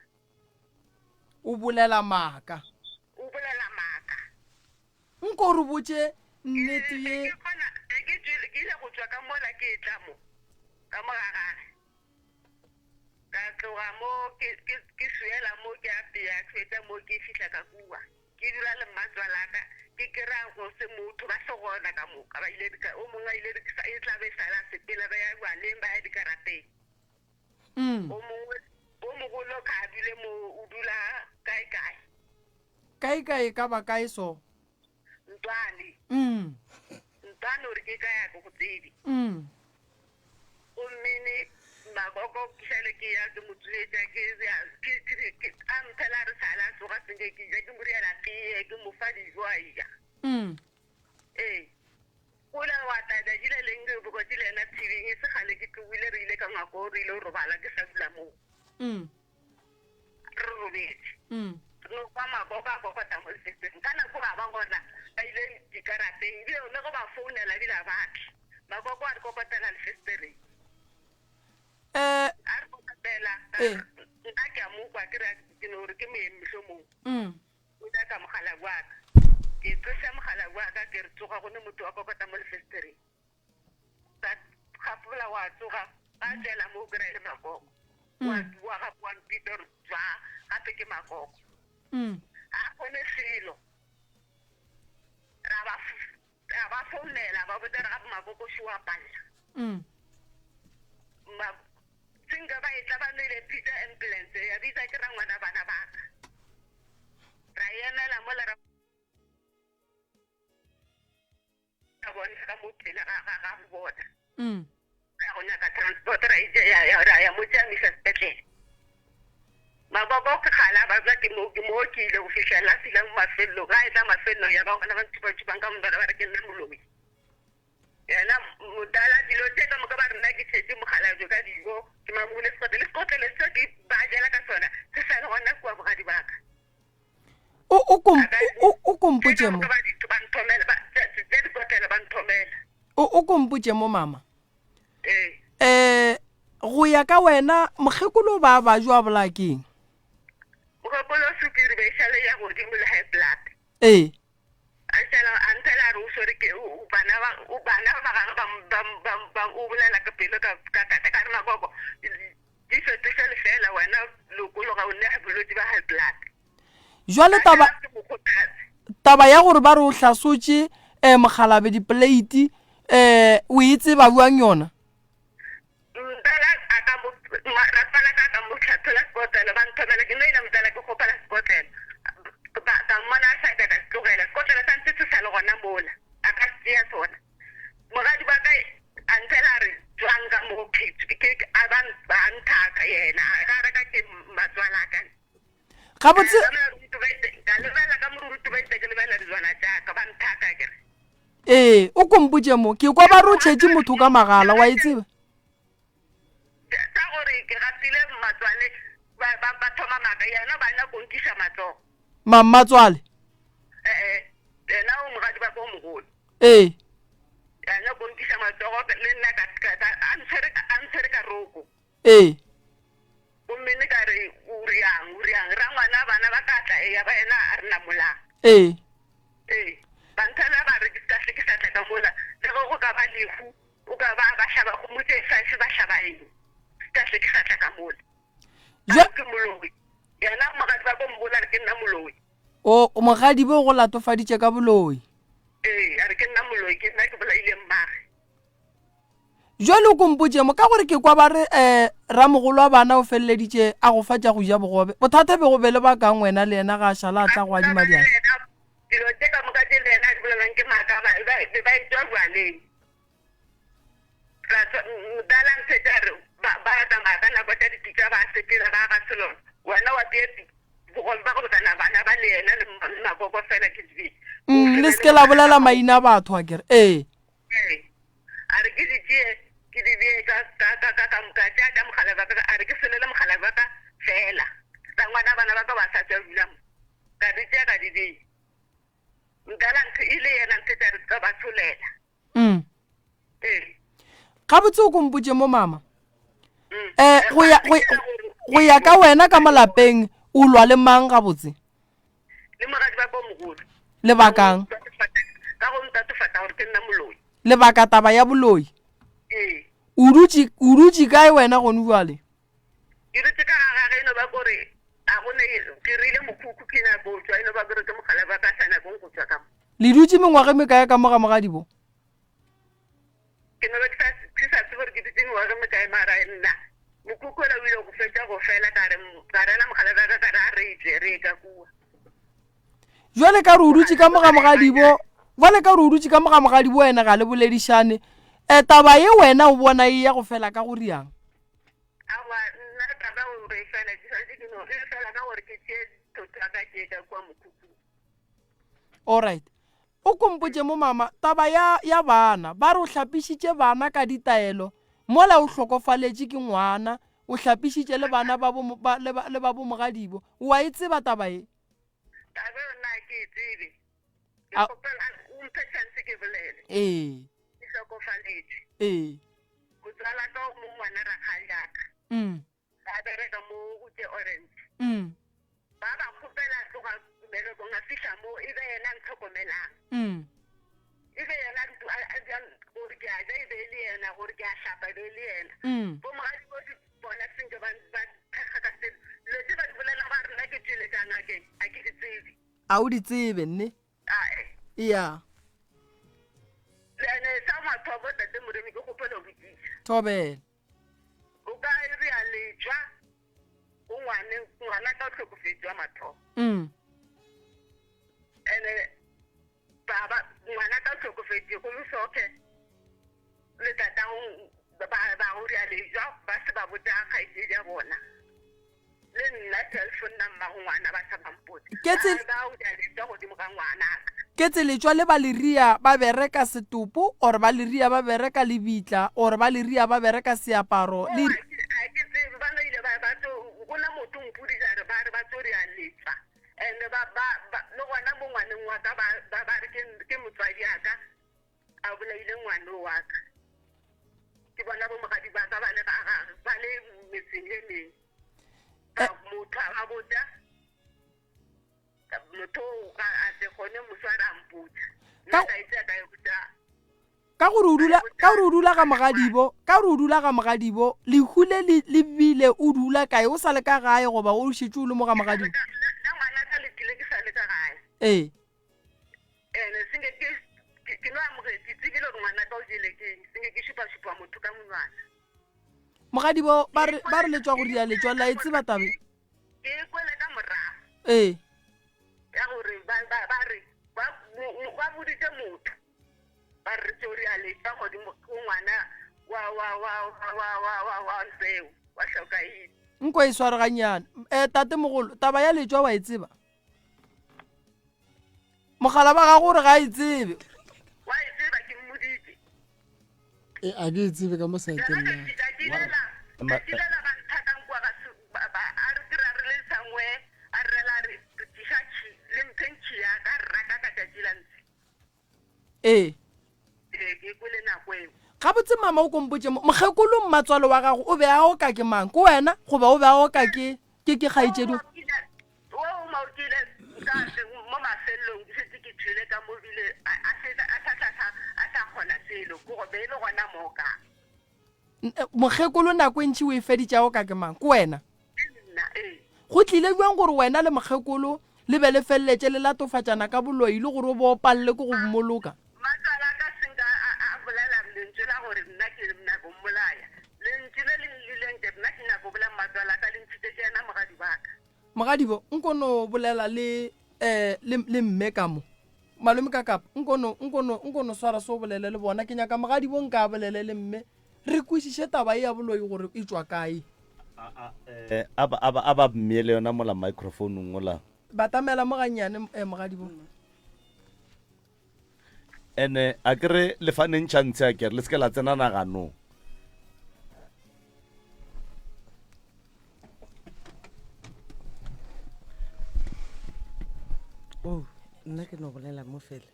o bolela maaka nko re botse nnete ye ke ile go tswa ka mola ke tla mo ka mogagare ka tloga mo ke suela mo ke apea ke feta mo ke fihla ka kua ke dula le mmatswa laka ke kry-a go se motho ba se gona ka moka o mongwe a ile e tla be sala sepela ba ya baleng ba ya dikarateng o mogolo ka dule mo o dula kae ka ba kae so ntwane ore ke ka ya go tsedi o mmene magoko ke šale ke ya ke motsuetša ke a mphela re sala tsoga senke ke ja ke moriela tee ke mofa dijo a ja kula wa tadajile leng ke bokotsi le ena tshibing e se gale ke tloile re ile ka ngwako re ile o robala ke sa dula moo re robetse no kwa magoko a kokota mo lefeseng ka nako ba ba gona ba ile dikarateng ebile le go ba founela bila batho magoko a re kokotela lefestereng a re kokotela nna ke a mokwa ke no re ke mohlomong o ja ka mogala wa ka ke tsoša mogala wa ka ke re tsoga gone motho wa kokota mo lefestereng ba gafola wa tsoga ba tsela mo kry le magoko wa ga one peter tswa gape ke magoko a kgone selo ra ba founela ba botsa re gape magoko se wa palla singa ba etla ba nile pita ambulance ya bitsa ke ra ngwana bana ba ra emela mo le ra bona ka mo tlela ga bona ka go nyaka transport ra ya mo tsamisa sepetlele magogo ke khala ba tla ke mo ke ile go fihlela sila mafello ga etla mafello ya ba gona ba ntse ba mbara ba re ke nna molomi yana mudala dilo te ka mo ka ba rena ke tshetse mogala jo ka digo ke mamule le se ke ba jela ka sona se sa le gona kwa bogadi baka o kompotse mo o kompotse mo mama go ya ka wena mokgekolo ba jwa bolakeng mokgekolo sukiri be shale ya go di mo le high blood antela re o sore ke o bana ba o bolela ka pelo ka re magogo di fetoša lefela wena lokolo ga o nne bolwetse ba high blood jwale taba ya gore ba re o hlasotse mogalabe di-plate o itse ba buang yona ntala aka mo rapala ka mo tlhathola spotela ba nthomela ke nna motala ke gopala spotela ba mona sa ka tlogela spotela sa ntse se sa le gona mola aka sia sona mogadi ba ka antela re tswang ka mo ke aban ba ntaka yena ka re ka ke matswala ka ga botse o kompotse mo ke kwa ba re o tšhetse motho ka magala wa itseba ka gore ke gatile matswale ba thoma maka yena ba na konkisa matsogo matswale yena o mogadi ba ko mogolo yena konkisa matsogo le nna ka antshwere ka roko gommene ka re o riang ra ngwana bana ba ka tla ya ba yena a re namolang banthala ba re ke sa tla ka mola le go ka ba lefu o ka ba shaba go motse sa ba shaba eng ke sa tla ka mola ke moloi yena mogadi ba ko mbola re ke nna moloi o mogadi bo go latofaditše ka boloi a re ke nna moloi ke nna ke bolaile mmage jwale o kompotse mo ka gore ke kwa ba re ramogolo wa bana o feleleditše a go fatša go ja bogobe bothata be go be le ba kang wena le yena ga a šala a tla go adima diana dilo tse ka moka tse le yena a di bolelang ke maaka ba etswa bjaleng dala ntshetse re ba tsamaya ka nako tsa dipitsa ba sepela ba ga selona wena wa tee bogobe ba go botana bana ba le yena le magogo fela ke dibedi le seke la bolela maina batho a kere a re ke di tšee ke di bee ka tšea ka mogala baka a re ke selele mogala baka fela ka ngwana bana ba ka ba sa tša dula mo ka di tšea ka di bee nkala ntho ile yena ntse tša re ka ba tsholela ga botse o kompotse mo mama go ya ka wena ka molapeng o lwa le mang ga botse le mogadi ba ko mogolo le bakang ka go ntatofata gore ke nna moloi lebaka taba ya boloi o dutse kae wena gone jwale ke dutse ka gagage eno ba kore a gone ke rile mokhukhu ke na botswa eno ba kore ke mogala ba ka sana kong go tswa ka mo le dutse mengwage mekae ka moga mogadi bo ke no ke sa tsebore ke dutse mengwage mekae mara nna mokhukhu ola o ile go fetsa go fela ka rela mogala ba ka re a re ka kua jwale ka re o dutse ka moga mogadi bo vale ka re o dutse ka moga mogadi bo wena ga le boledišane taba ye wena o bona e ya go fela ka go riang awa nna taba o re fela ke no re fela ka gore ke tšee tota ka tšee ka kwa mokhukhu alright o kompotse mo mama taba ya bana ba re o hlapišitše bana ka ditaelo mola o hlokofaletše ke ngwana o hlapišitše le bana ba bo mogadibo wa e tseba taba ye tabe nna ke e tsebe ke bolele ke hlokofaletše go tswala ka mo ngwana rakgang yaka ba bereka mo go tše orange ba ba kgopela tloga berekong a fitlha mo e be yena ntlhokomelang e be yena gore ke a ja e be le yena gore ke a hlapa be le yena bo mogadi bo di bona senke ba thekga ka selo dilo tse ba di bolela ba rena ke tšele ka ngakeng a ke di tsebe a o di tsebe nne ya lene sa mathobo tate moremi ke kgopela go botsisa thobela o ka re a letswa o ngwana ka o tlhokofetswa mathogo ene baba ngwana ka o tlhokofetse go mosokhe le tatang ba o re a letswa ba se ba botsa kgaitsedi ya bona le nna telephone number ngwana ba sa bampotse ba o re a letswa godimo ka ngwana ke tseletswa le ba leria ba bereka setopo or ba leria ba bereka lebitla or ba leria ba bereka seaparo le bana ile ba tso gona motho mpudi jare ba re ba tso re a letsa and ba le gona mo ngwaneng wa ka ba re ke motswadi aka a bula ile ngwana wa ka ke bona bo mogadi ba ka ba le metseng e meng motho a botsa motho a se gone moswara mputsa nna ka itse ka e botsa ka gore o dula ka mogadibo le hule le bile o dula kae o sa le ka gae goba o šitse o le mo ga mogadibo ngwana ka letile ke sa le ka gae ene singe ke no amogetse ke le ngwana ka o jele ke singe ke šipa motho ka monwana mogadibo ba re letswa go dia letswa la etse ba tabe ke kwele ka morago ya gore ba re ba boditse motho ba re tsori a letsa godimo go ngwana wa nseo wa hlokaile nko e swaraganyana tate mogolo taba ya letswa wa e tseba mogala ba ga gore ga e tsebe wa e tseba ke mmoditse a ke e tsebe ka mo saeteng la dilela ba nthakang kwa a re dira re le sangwe a re rela re tishatši le mpentšhi ya ka raka ka tšatši la ntse ke kwele nako eo ga botse mama o kompotse mogekolo mmatswalo wa gago o be a o ka ke mang ke wena goba o be a o ka ke kgaitsedi o maokile mo mafelelong ke setse ke thile ka mobile a sa kgona selo ko go be le gona moka mogekolo nako e ntšhi o e feditšago ka ke mang ke wena go tlile jwang gore wena le mogekolo le be le feleletse le latofatsana ka boloi le gore o bo opalele ko go mmoloka matsala ka senka a bolela lentswe la gore nna ke nna go mmolaya lentswe le le lileng ke nna ke nna go bolela matsala ka lentshitse ke ena mogadi baka mogadibo nkono bolela le mme ka mo malome ka kapa nkono swara so bolele le bona ke nyaka mogadibo nka bolele le mme re kwešiše taba e ya boloi gore e tswa kae a ba mmiele yona mola microphone ngola batamela mo gannyane mogadibo ene a kere le faneng chance a kere le se ke la tsena naganong nna ke no bolela mo fele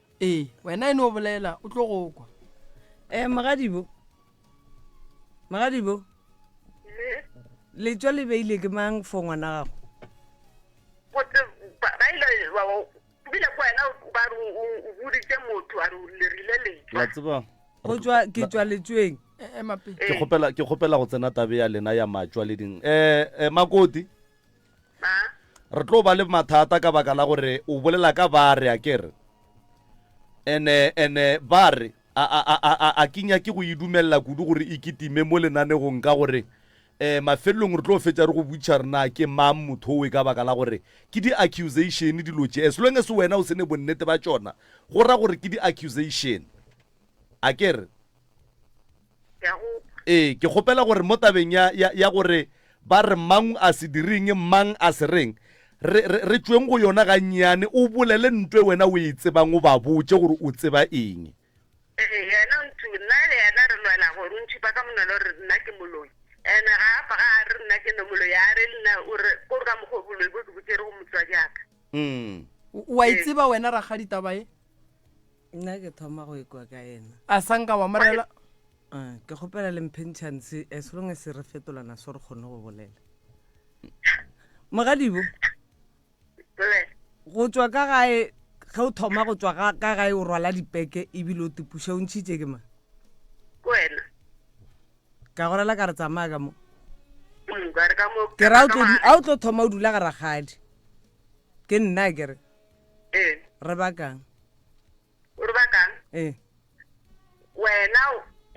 wena e no bolela o tlo go kwa magadibo letswa le beile ke mang for ngwana gago ba ile bile ko wena ba re o boditse motho a re o lerile letswa la tseba ke tswa letsweng ke kgopela go tsena tabe ya lena ya matswa le ding makoti re tlo ba le mathata ka baka la gore o bolela ka bare a kere ene bare a kinya ke go idumelela kudu gore ikitime mo lenanegong ka gore mafelelong re tlo fetsa re go butša rena ke mang motho oe ka baka la gore ke di-accusation dilo tše as long as wena o sene bonnete ba tšona go ra gore ke di-accusation a kere ke kgopela gore mo tabeng ya gore ba re mang a se direng mang a se reng re tsweng go yona gannyane o bolele ntwe wena o e tsebang o ba botse gore o tseba eng yena nna le yena re lwela gore o ntšhipa ka monolo re nna ke moloi ene ga apa ga re nna ke ne moloi a re nna ore kore ka mokgwa boloi bo ke botsere go motswadi aka wa e tseba wena raga ditaba e nna ke thoma go ekwa ka ena a sanka wa morela ke kgopela le mpentšhanse as long as re fetolana so re kgone go bolela mogadibo go tswa ka gae ge o thoma go tswa ka gae o rwala dipeke ebile o tipuša o ntšhitše ke ma wena ka gorela ka re tsamaya ka mo ke ra a o tlo thoma o dula ga ragadi ke nna kere re bakang wena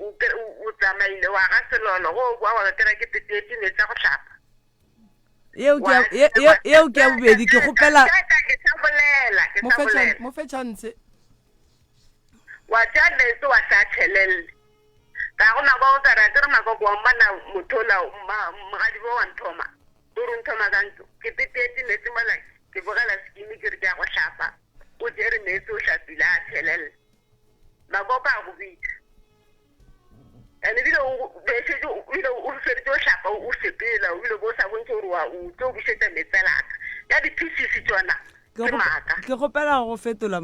o tsamaile wa ga selolo go bua wa kry ke petete ne tsa go tlhapa eo ke ya bobedi ke gopela mo fetšhantse wa tša netse wa sa tšhelele ka go nako go tsara ke re makoko wa mmana mothola mogadi bo wa nthoma o re nthoma kantso ke petete netse mola ke bogela skimi ke re ke ya go tlhapa o jere netse o tlhapile a tšhelele makoko a go bitsa ene bile o feditse o tlhapa o sepela bile bo sa bontse gore wa o tlo bušetša metselaka ya di-pieces tsona ke maaka ke gopela go fetola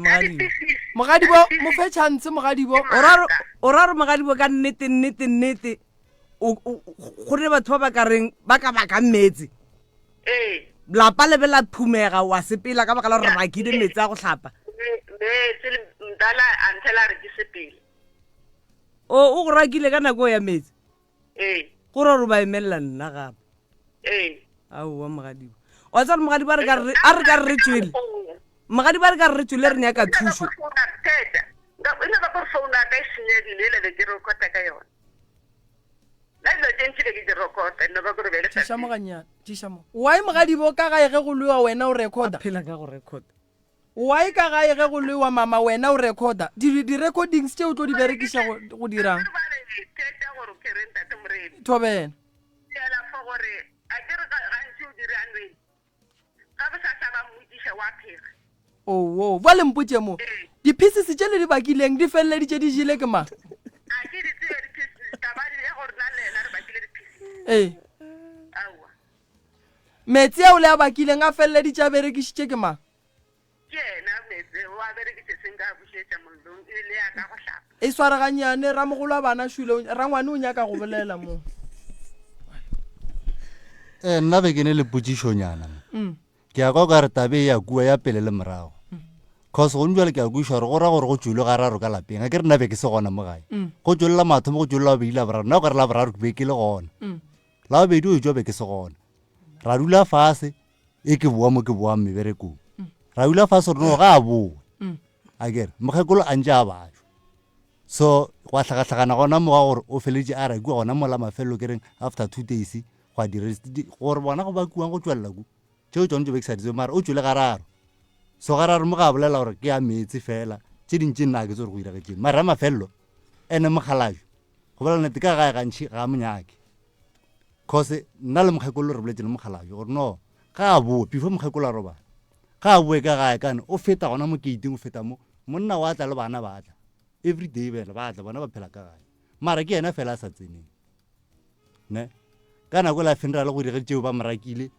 mogadibo mo fetšhantse mogadibo o ra re mogadibo ka nnete go re batho ba ba ka reng ba ka baka metse lapa le be la phumega wa sepela ka baka la gore rakile metse a go tlhapa mdala anthela re ke sepele o go rakile ka nako ya metse gore gore ba emelela nna gape aowa mogadibo wa tsale mogadibo a re ka re tswele mogadibo a re ka re tswele re nyaka thuso ene ba go founa ka e senyedile ele be ke rekota ka yona la dilo tšentšhile ke di rekota nne ba kore bele tišamo why mogadibo ka gae ge go lewa wena o recorda phela ka go recorda why ka gae ge go lewa mama wena o recorda di-recordings tše o tlo di berekiša go dirang thobena oo ba lempotse mo di-pieces tše le di bakileng di feleleditše di jile ke ma metsi ao le a bakileng a feleleditše a berekišitše ke ma e swareganyane ramogolo a bana šule rangwane o nyaka go bolela mo nna be ke ne le potsišonyana ke ya kwa ka re tabe ya kua ya pele le morago cause go ntjale ke a kuiša gore go ra gore go tšwele ga raro ka lapeng a ke re nna be ke se gona mo gae go tšwelela mathomo go tšwelela babedi la boraro nna o ka re la boraro be ke le gona la babedi o tswa be ke se gona ra dula fase e ke boa mo ke boa meberekong ra dula fase gore no ga a boe a kere mokgekolo a ntse a bajo so go tlhakatlhakana gona moga gore o feleditše a rakua gona mola mafelelo ke reng after 2 days go a gore bona go bakuang go tswelela ku tšeo tsone tse be ke sa ditse mara o tswele ga raro so ga raro mo ga bolela gore ke a metsi fela tše dintši nna ke tse gore go iragetseng mara mafelelo ene mogalajo go bolela nete ka gae gantšhi ga monyake cause nna le mokgekolo re boletse le mogalajo gore no ga a boe before mokgekolo a robala ga a boe ka gae kane o feta gona mo keiting o feta mo monna wa tla le bana ba tla every day bela ba tla bona ba phela ka gae mara ke yena fela a sa tseneng ne ka nako la funeral go direge tšeo ba morakile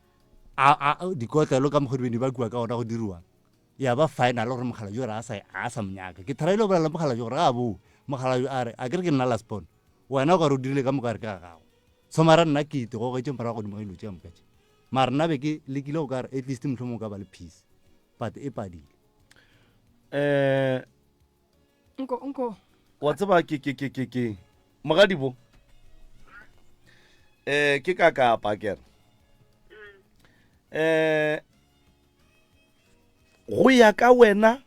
dikotlelo ka mogodibedi ba kua ka gona go diriwang ya ba final gore mogala jo re a sa monyaka ke tharaile go bolela mogala jo gore ga a boo mogala jo a re a kere ke nna last born wena o ka re o dirile ka mokare ka gago so mara nna ke itegogetse morago godimo ga ilo tšea mokatše mara nna be ke lekile go ka re at least motlho mo ka ba le peace but e padile nko wa tseba ke mogadibo ke ka kapa kere go ya ka wena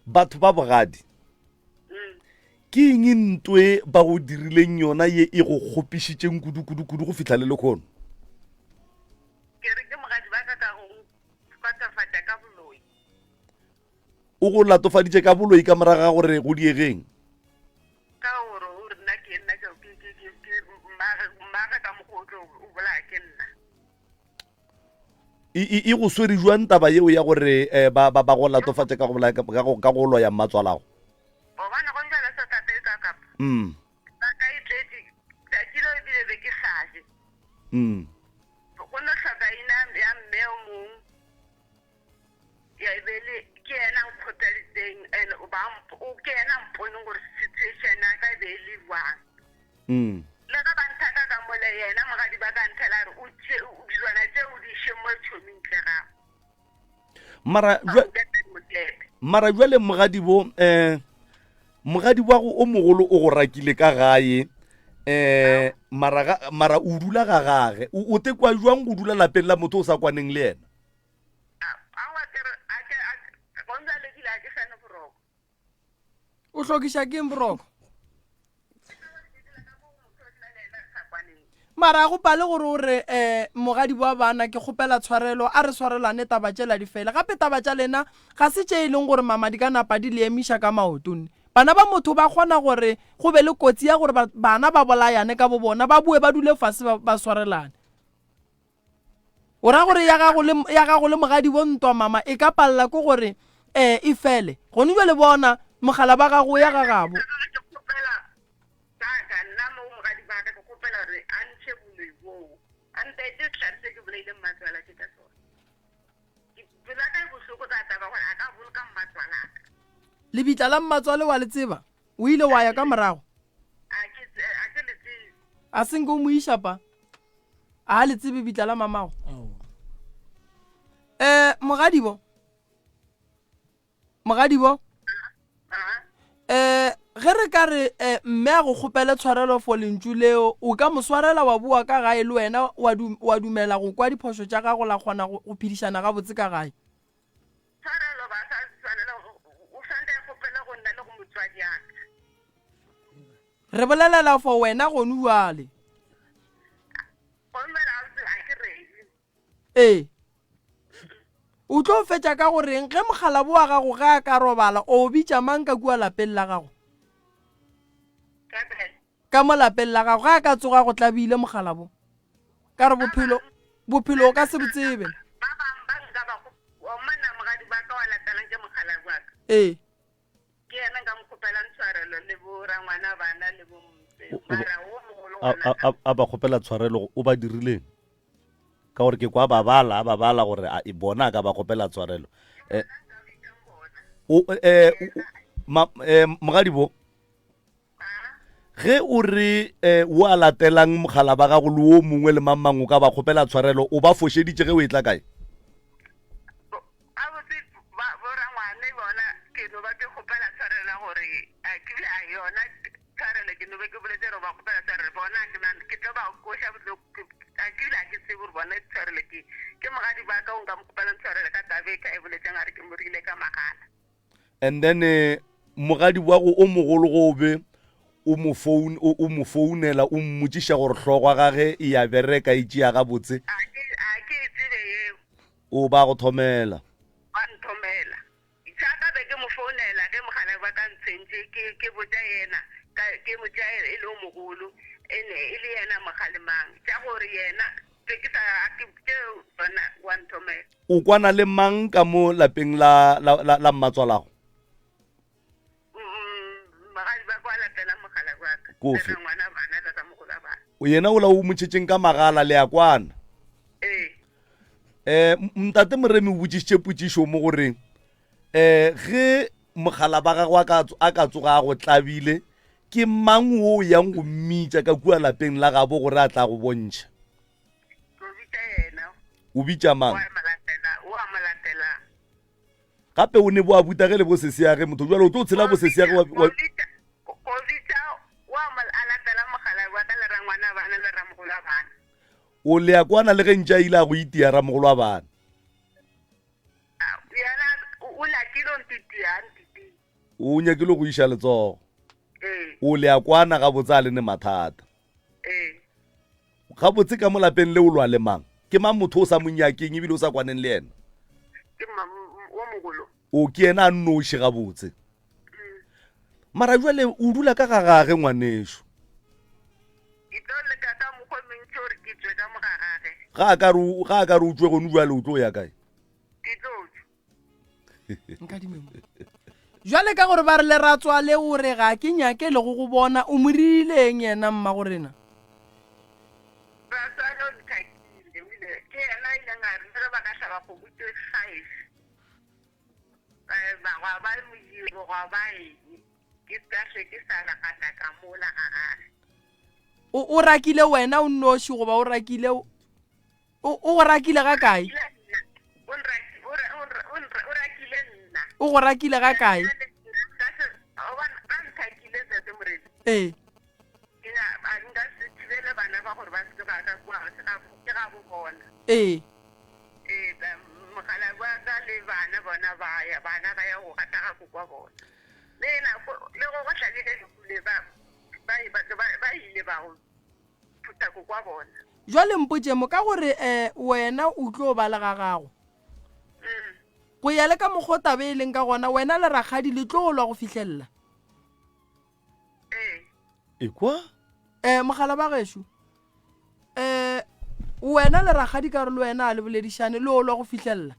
batho ba bogadi ke eng ntwe ba go dirileng yona ye e go kgopišitšeng kudu go fihla le lekgono o go latofaditše ka boloi ka moraga gore go diegeng e go swere jwang taba yeo ya gore ba go latofatše ka go loya mmatswalago mara jwale mogadibo mogadiboago o mogolo o go rakile ka gae mara o dula ga gage o te kwa jwang go dula lapeng la motho o sa kwaneng le yena o hlokiša keng boroko mara go pale gore o re mogadi wa bana ke kgopela tshwarelo a re tshwarelane taba tšela di fela gape taba tša lena ga se tše e leng gore mamadi ka napa di le emiša ka maotone bana ba motho ba kgona gore go be le kotsi ya gore bana ba bolayane ka bo bona ba bue ba dule fase ba tshwarelane o ra gore ya gago le mogadi bo ntwa mama e ka palela ko gore e fele gone jwa le bona mogala ba gago ya gagabo lebitla la mmatswale wa le tseba o ile wa ya ka morago a senke o mo iša pa a le tsebe bitla la mamago mogadibo ge re ka re mme a go kgopele tshwarelo fo lentšu leo o ka mo swarela wa bua ka gae le wena wa dumela go kwa diphoso tša gago la kgona go phedišana ga botse ka gae re bolelela fo wena gone uale o tlo fetša ka goreng ge mogala boa gago ga a ka robala o bitša mang ka kua lapeng la gago ka mo lapeng la gago ga a ka tsoga go tlabile mogala bo ka re bophelo o ka se botsebe a ba kgopela tshwarelo o ba dirileng ka gore ke kwa babala gore a bona ka ba kgopela tshwarelo mogadibo ge o re o a latelang mogala ba gago le o mongwe le mang o ka ba kgopela tshwarelo o ba fošeditše ge o e tla kae and then mogadi wa go o mogolo go be o mo founela o mmotšiša gore hlogwa gage e ya bereka e tšea gabotse o ba go thomela o kwana le mang ka mo lapeng la mmatswalago kofe yena o la o motšhetšeng ka magala le ya kwana ntate moremi o botšišitše potšišo mo goreng ge mogala ba gago a ka tsoga a go tlabile ke mang o yang go mmitša ka kua lapeng la gabo gore a tla go bontšha o bitša mang gape o ne bo a buta ge le bo seseage motho jalo o tlo tshela bo seseage o le ya kwana le ge ntša ile a go itia ramogolo wa bana o nyakile go iša letsogo o le ya kwana gabotse a le ne mathata gabotse ka mo lapeng le o lwa le mang ke mang motho o sa monyakeng ebile o sa kwaneng le yena o ke yena a nnoši gabotse mara jwale o dula ka ga gage ngwanešo ga a ka re o tswe gone jwale o tlo ya kae jwale ka gore ba re leratswa le gore ga ke nyake le go bona o morileng yena mma gorena o rakile wena o nnoši goba o rakile o go rakile ga kae o go rakile ga kae phutha go kwa bona. jwale mpotse mo ka gore wena o tlo ba le ga gago go ya le ka mogota be leng ka gona wena le ragadi le tlo lwa go fihlella ekwa mogala ba gesho wena le ragadi ka re le wena a le boledišane le o lwa go fihlella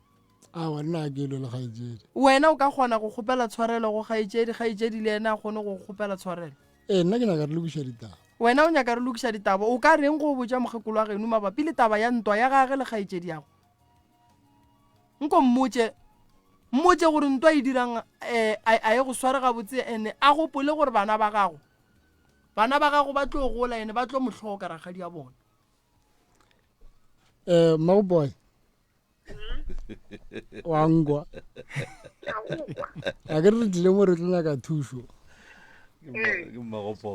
a wanna ke lo le kgaitsedi wena o ka kgona go kgopela tshwarelo go kgaitsedi le ena a kgone go kgopela tshwarelo nna ke nyaka re lokiša ditaba wena o nyaka re lokiša ditaba o ka reng go botša mokgekolo wa geno mabapi le taba ya ntwa ya gage le kgaitsedi yago nko mmotse gore ntwa e dirang a ye go sware gabotse ene a gopole gore bana ba gago ba tlo gola ene ba tlo motlhoka ragadi ya bona Mauboy wangwa a ke re tlile mo re tlo nyaka thuso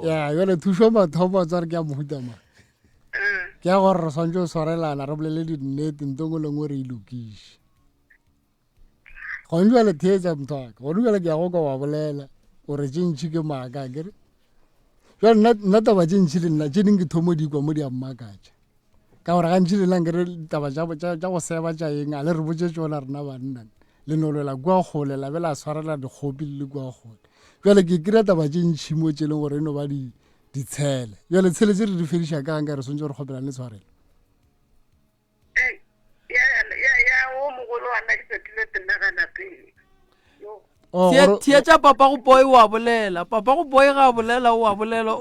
ya yole thuso mathomo tsa re ke a mohutama ke a gore re swantse o swarelana re bolele dinnete ntongo le ngwe re ilokiše gone jale theetsa mthaka gone jale ke ya go ka wa bolela gore tše ntšhi ke maaka kere jale nna taba tše ntšhi le nna tše ding ke thomo di kwa mo di ammakatša ka gore gantši le lang kere taba tša go seba tša eng a le re botse tsona rena banna le nolola kua kgole la be la swarela dikgopi le kua kgole jale ke kry-a taba tše ntšhi mo tše leng gore eno ba ditshele jale tshele tse re di fediša ka gang ka re swantse re kgopelang le tshwarelo theetša papa go boy wa bolela papa go boy ga bolela wa bolela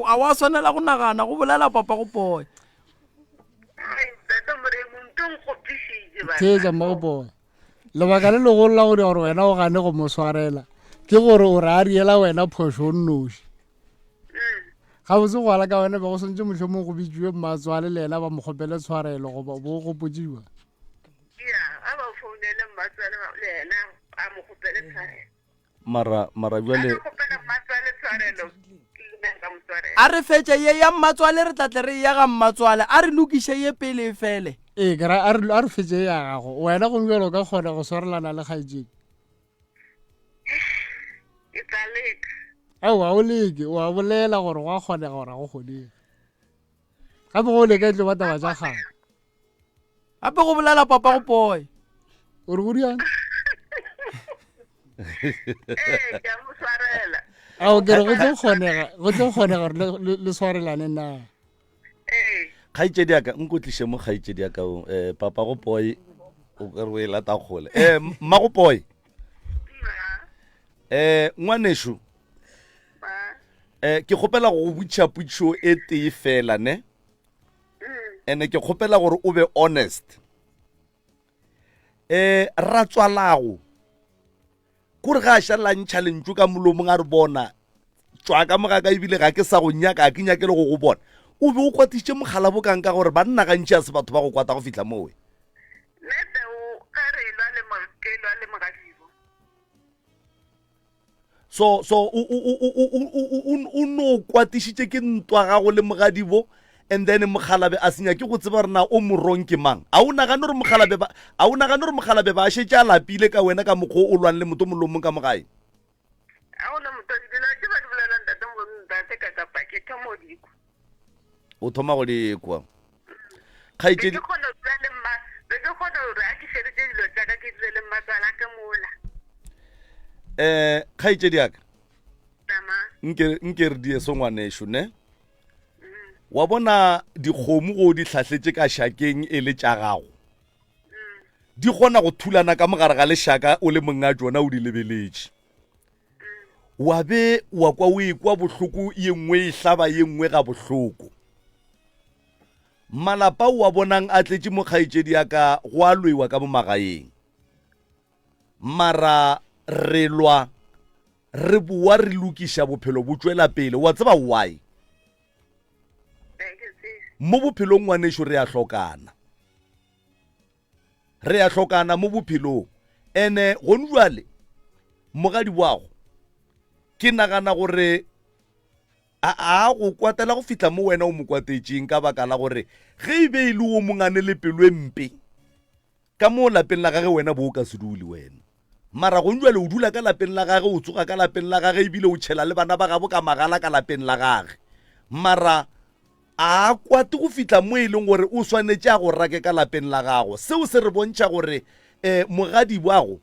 a wa swanela go nagana go bolela papa go boy theetša mmago boy lebaka le legolo la go di gore wena o gane go mo swarela ke gore o re a riela wena phoso o nnoši ga botse go ala ka wena ba go swantse motlho mo go bitsiwe mmatswale le ena ba mo kgopele tshwarelo goba bo gopotsiwa mara jwale a re fetše ye ya mmatswale re tlatle re ya ga mmatswale a re lokiše ye pele e fele a re fetše ya gago wena go bjalo ka kgona go swarelana le kgaitsedi ao a o leke o a bolela gore go a kgonega gore a go kgonege gape go leka e tlo ba taba tša kgale gape go bolela papa go boy o re go diana ao kere go tlo kgonega gore le swarelane na kgaitsedi aka nkotliše mo kgaitsedi akao papa go boy o kere o e lata kgole mma go boy ngwanešo ke kgopela go botša potšo e tee fela ne ene ke kgopela gore o be honest ra tswalago kore ga a šalela ntšha lentšu ka molomong a re bona tswa ka moga ka ebile ga ke sa go nyaka ke nyakele go go bona o be o kwatišitše mogala bokang ka gore banna gantši a se batho ba go kwata go fitlha mowe so o no kwatišitše ke ntwa gago le mogadibo and then mogalabe a senya ke go tseba rena o morong ke mang a o nagane gore mogalabe ba šetše a lapile ka wena ka mokgwa o lwane le moto molomong ka mogae o thoma go dikwa kgaitsedi kgaitsedi aka nke re dieso ngwanešo ne wa bona dikgomo go di tlhatlhetše ka šakeng e le tša gago di kgona go thulana ka mogare ga lešaka o le monga tsona o di lebeletše wa be wa kwa o ekwa bohloko ye nngwe e hlaba ye nngwe ga bohloko malapa wa bonang a tletše mo kgaitsedi yaka go a loiwa ka mo magaeng mara re lwa re bua re lokiša bophelo bo tšwela pele wa tseba why mo bophelong ngwanešo re a hlokana mo bophelong ene gone jwale mogadi wago ke nagana gore a go kwatela go fitla mo wena o mo kwatetšeng ka baka la gore ge e be e le o mongane le pelo e mpe ka mo lapeng la gage wena bo o ka se dule wena mara gone jwale o dula ka lapeng la gage o tsoga ka lapeng la gage ebile o tšhela le bana ba gabo ka magala ka lapeng la gage mara a kwate go fitla mo e leng gore o swanetse a go rake ka lapeng la gago. Seo se re bontšha gore mogadi bwago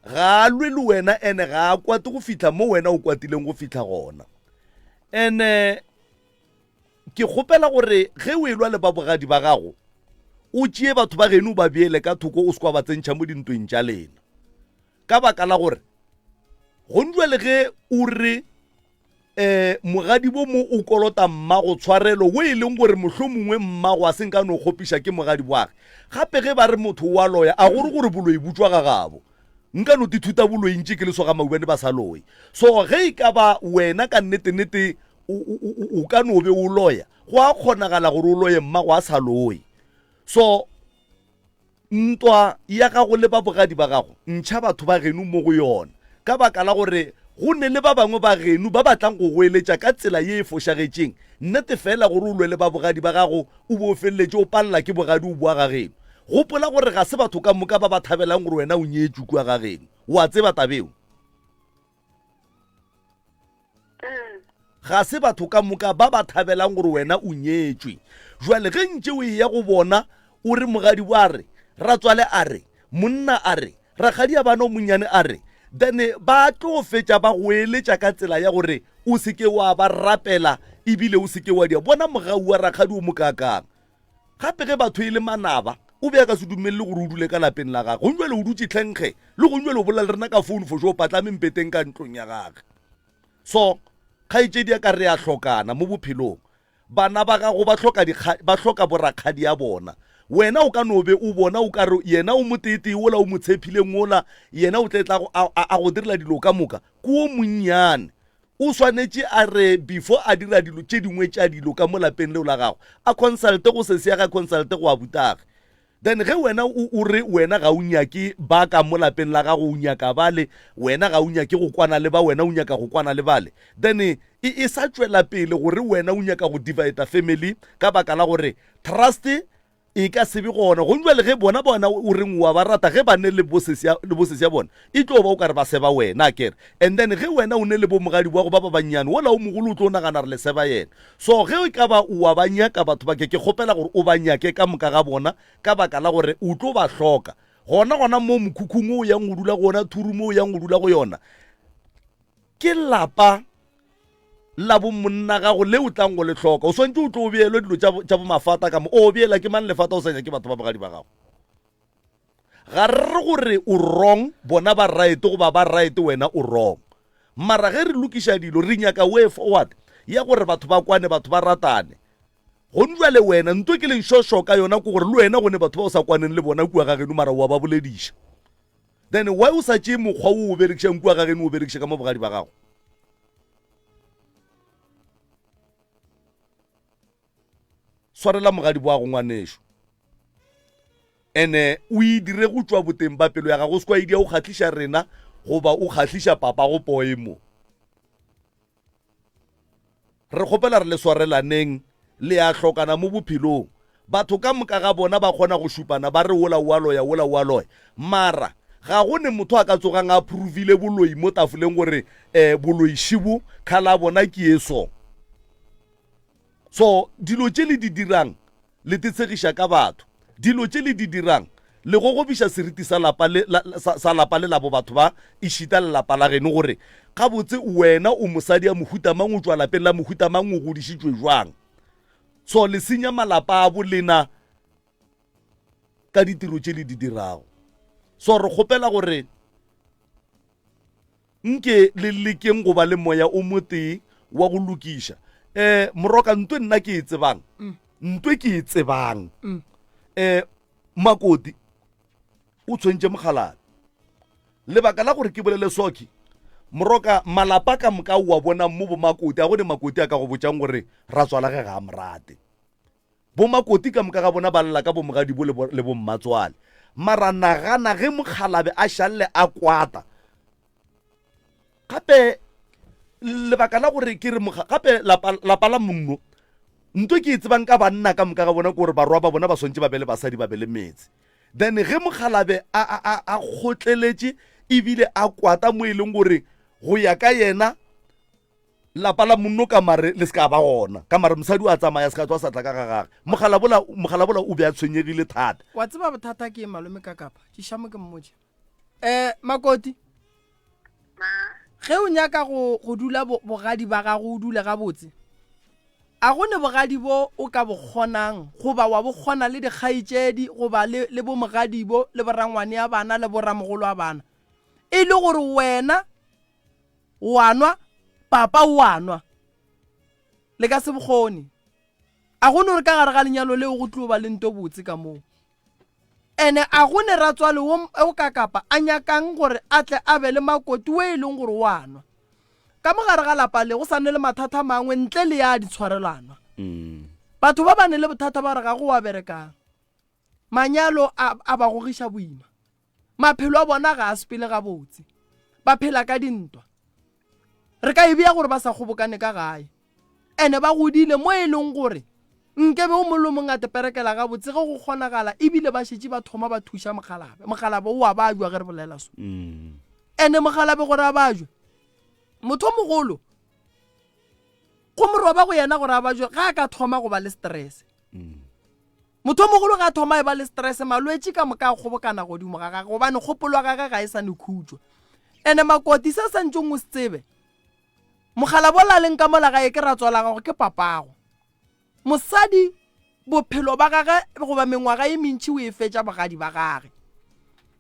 ga a lwe le wena ene ga a kwate go fitla mo wena o kwatileng go fitla gona. Ene ke kgopela gore ge o elwa le ba bogadi ba gago o tšee batho ba geno ba beele ka thoko o se kwa ba tsentšha mo dintweng tša lena, ka baka la gore go ntšwa le ge o re mogadi bo mo o kolota mmago tshwarelo o e leng gore mohlomongwe mmago a seng ka no kgopiša ke mogadi boage. Gape ge ba re motho wa loya a gore boloi butswa ga gabo nka no dithuta boloi ntše ke le soga maubane ba sa loye. So ge e ka ba wena ka nnete o ka no be o loya, go a kgonagala gore o loye mmago a sa loye. So ntwa ya gago le ba bogadi ba gago ntšha batho ba geno mo go yona, ka baka la gore go ne le ba bangwe ba geno ba batlang go goeletša ka tsela ye e fošagetšeng. Nnete fela gore o lwe le ba bogadi ba gago o bo o feleletse o palela ke bogadi o boa ga geno. Gopola gore ga se batho ka moka ba ba thabelang gore wena o nyetšwe kua ga geno. Wa tseba tabeo? Ga se batho ka moka ba ba thabelang gore wena o nyetšwe. Jwale ge ntše o ya go bona o re mogadi wa re, ratswale a re, monna a re, rakgadi a bana o monnyane a re, then ba tlo fetša ba go eletša ka tsela ya gore o seke wa ba rapela ebile o seke wa dia bona mogau wa rakgadi o mokakang. Gape ge batho e le manaba o be ka se dumelele gore o dule ka lapeng la gage, go ntšwele o dutse tlhenkge le go ntšwele o bolela le rena ka founu fo jo o patlame mpeteng ka ntlong ya gage. So kgaetšedi ya ka re a hlokana mo bophelong, bana ba gago ba hloka borakgadi ya bona. Wena o ka no be o bona o ka re yena o motete ola o mo tshepileng ola yena o tletla a go direla dilo ka moka ko monnyane. O swanetse a re before a dira dilo tše dingwe tša dilo ka mo lapeng leo la gago a consulte go se ya ga consulte go a butage. Then ge wena o re wena ga o nyake ba ka mo lapeng la gago o nyaka bale, wena ga o nyake go kwana le ba, wena o nyaka go kwana le bale, then e sa tšwela pele gore wena o nyaka go divide family ka baka la gore trust e ka se be gona. Go ntšwa le ge bona o reng wa ba rata ge ba ne le bosesi ya bona e tlo ba o ka re ba seba wena kere. And then ge wena o ne le bo mogadi wa go ba bannyane wola o mogolo o tlo nagana re le seba yena. So ge e ka ba o ba nyaka batho ba ke kgopela gore o ba nyake ka moka ga bona ka baka la gore o tlo ba hloka gona mo mokhukhung o yang go dula gona, thuru mo o yang go dula go yona ke lapa la bo monna gago le o tlang go le hloka. O swantse o tlo o beelwe dilo tša bo mafata ka mo o beela ke mang lefata o sa nyake batho ba bogadi ba gago. Ga re gore o wrong bona ba right goba ba right wena o wrong, mara ge re lokiša dilo re nyaka way forward ya gore batho ba kwane, batho ba ratane. Go ntšwale wena ntwe ke leng šošo ka yona ko gore le wena gone batho ba o sa kwaneng le bona kua ga geno mara wa ba bolediša. Then why o sa tšee mokgwa o berekišang kua ga geno o berekiša ka mo bogadi ba gago? Swarela mogadi bo a go ngwanešo ene o e dire go tšwa boteng ba pelo ya gago se kwa idia o kgatlhiša rena goba o kgatlhiša papa go poemo. Re kgopela re le swarelaneng le a hlokana mo bophelong. Batho ka moka ga bona ba kgona go šupana ba re wola wa loya, mara ga go ne motho a ka tsogang a approvile boloi mo tafoleng gore boloi šibo khala bona ke eso. So dilo tše le di dirang le tetshegiša ka batho, dilo tše le di dirang le go gobiša seriti sa lapa le labo batho ba išita lelapa la geno gore ga botse wena o mosadi a mohuta mang o tšwa lapeng la mohuta mang o godišitšwe jwang. So le senya malapa a bolena ka ditiro tše le di dirago. So re kgopela gore nke le lekeng go ba le moya o motee wa go lokiša. Moroka ntwe nna ke e tsebang Makoti o tshwentše mogalabe lebaka la gore ke bolele soki Moroka malapa ka moka wa bona mo bo Makoti a go ne Makoti a ka go botšang gore ratswala ge ga morate bo Makoti ka moka ga bona ba lla ka bo mogadi bo le bo mmatswale, mara nagana ge mogalabe a šalle a kwata gape lebaka la gore ke re gape lapa la monno ntwe ke tsebang ka banna ka moka ga bona gore barwa ba bona ba swantse ba bele basadi ba bele metsi. Then ge mogalabe a khotleletše ebile a kwata mo e leng gore go ya ka yena lapa la monno ka mare le ska ba gona ka mare mosadi a tsamaya se ka tswa sa tla ka gagage mogala bola o be a tshwenyegile thata wa tseba bothata ke malome ka kapa ke shamo ke mmoja Makoti ge o nyaka go dula bogadi ba gago o dule ga botse a gone bogadi bo o ka bo kgonang goba wa bo kgona le dikgaitsedi goba le bo mogadi bo le borangwane ya bana le boramogolo a bana e le gore wena wa nwa papa wa nwa le ka se bogone a gone gore ka gare ga lenyalo leo go tlo ba le nto botse ka moo ene a gone ratswale o ka kapa a nyakang gore a tle a be le Makoti we e leng gore wa nwa ka mogare ga lapa le go sane le mathata mangwe ntle le ya ditshwarelanwa batho ba bane le bothata ba re ga go wa berekang manyalo a ba gogisha boima maphelo a bona ga a sepele ga botse ba phela ka dintwa re ka ebia gore ba sa kgobokane ka gae ene ba godile mo e leng gore nkebe o molomong a teperekela ga botse ge go kgonagala ebile ba šetse ba thoma ba thuša mogalabe o a ba jwa ge re bolela so ene mogalabe gore a ba jwa motho mogolo go moroba go yena gore a ba jwa ga a ka thoma go ba le stress motho mogolo ga a thoma e ba le stress malwetse ka moka a kgobokana godimo ga gagwe gobane kgopolo ga ga e sa ne khutšwa ene Makoti se santseng o se tsebe mogala bola leng ka mola ga e ke ra tswala gago ke papago mosadi bophelo ba gage goba mengwaga e mentši o e fetša bogadi ba gage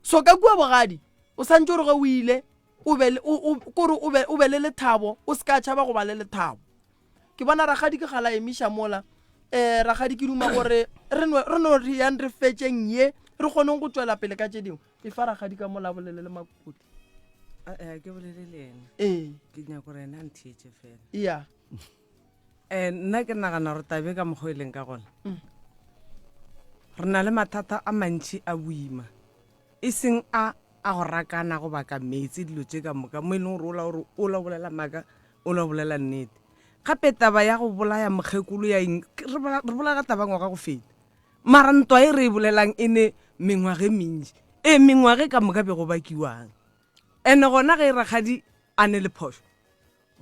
so ka kua bogadi o santse gore ge o ile o be le lethabo o se ka tšhaba go ba le lethabo ke bona ragadi ke gala emiša mola ragadi ke duma gore re no re yang re fetšeng ye re kgoneng go tswela pele ka tše dingwe e fa ragadi ka mola bolele le Makoti ke bolele le ena ke nyaka gore ena nthietse fela ya nna ke nagana gore tabe ka mokgwa e leng ka gona re na le mathata a mantši a boima e seng a go rakana go baka metsi dilo tše ka moka mo e leng gore o la bolela maaka o la bolela nnete gape taba ya go bolaya mokgekolo ya eng re bolela ka taba ngwaga go feta mara ntwa e re e bolelang e ne mengwage mentši mengwage ka moka be go bakiwang ene gona ge ragadi a ne le phoso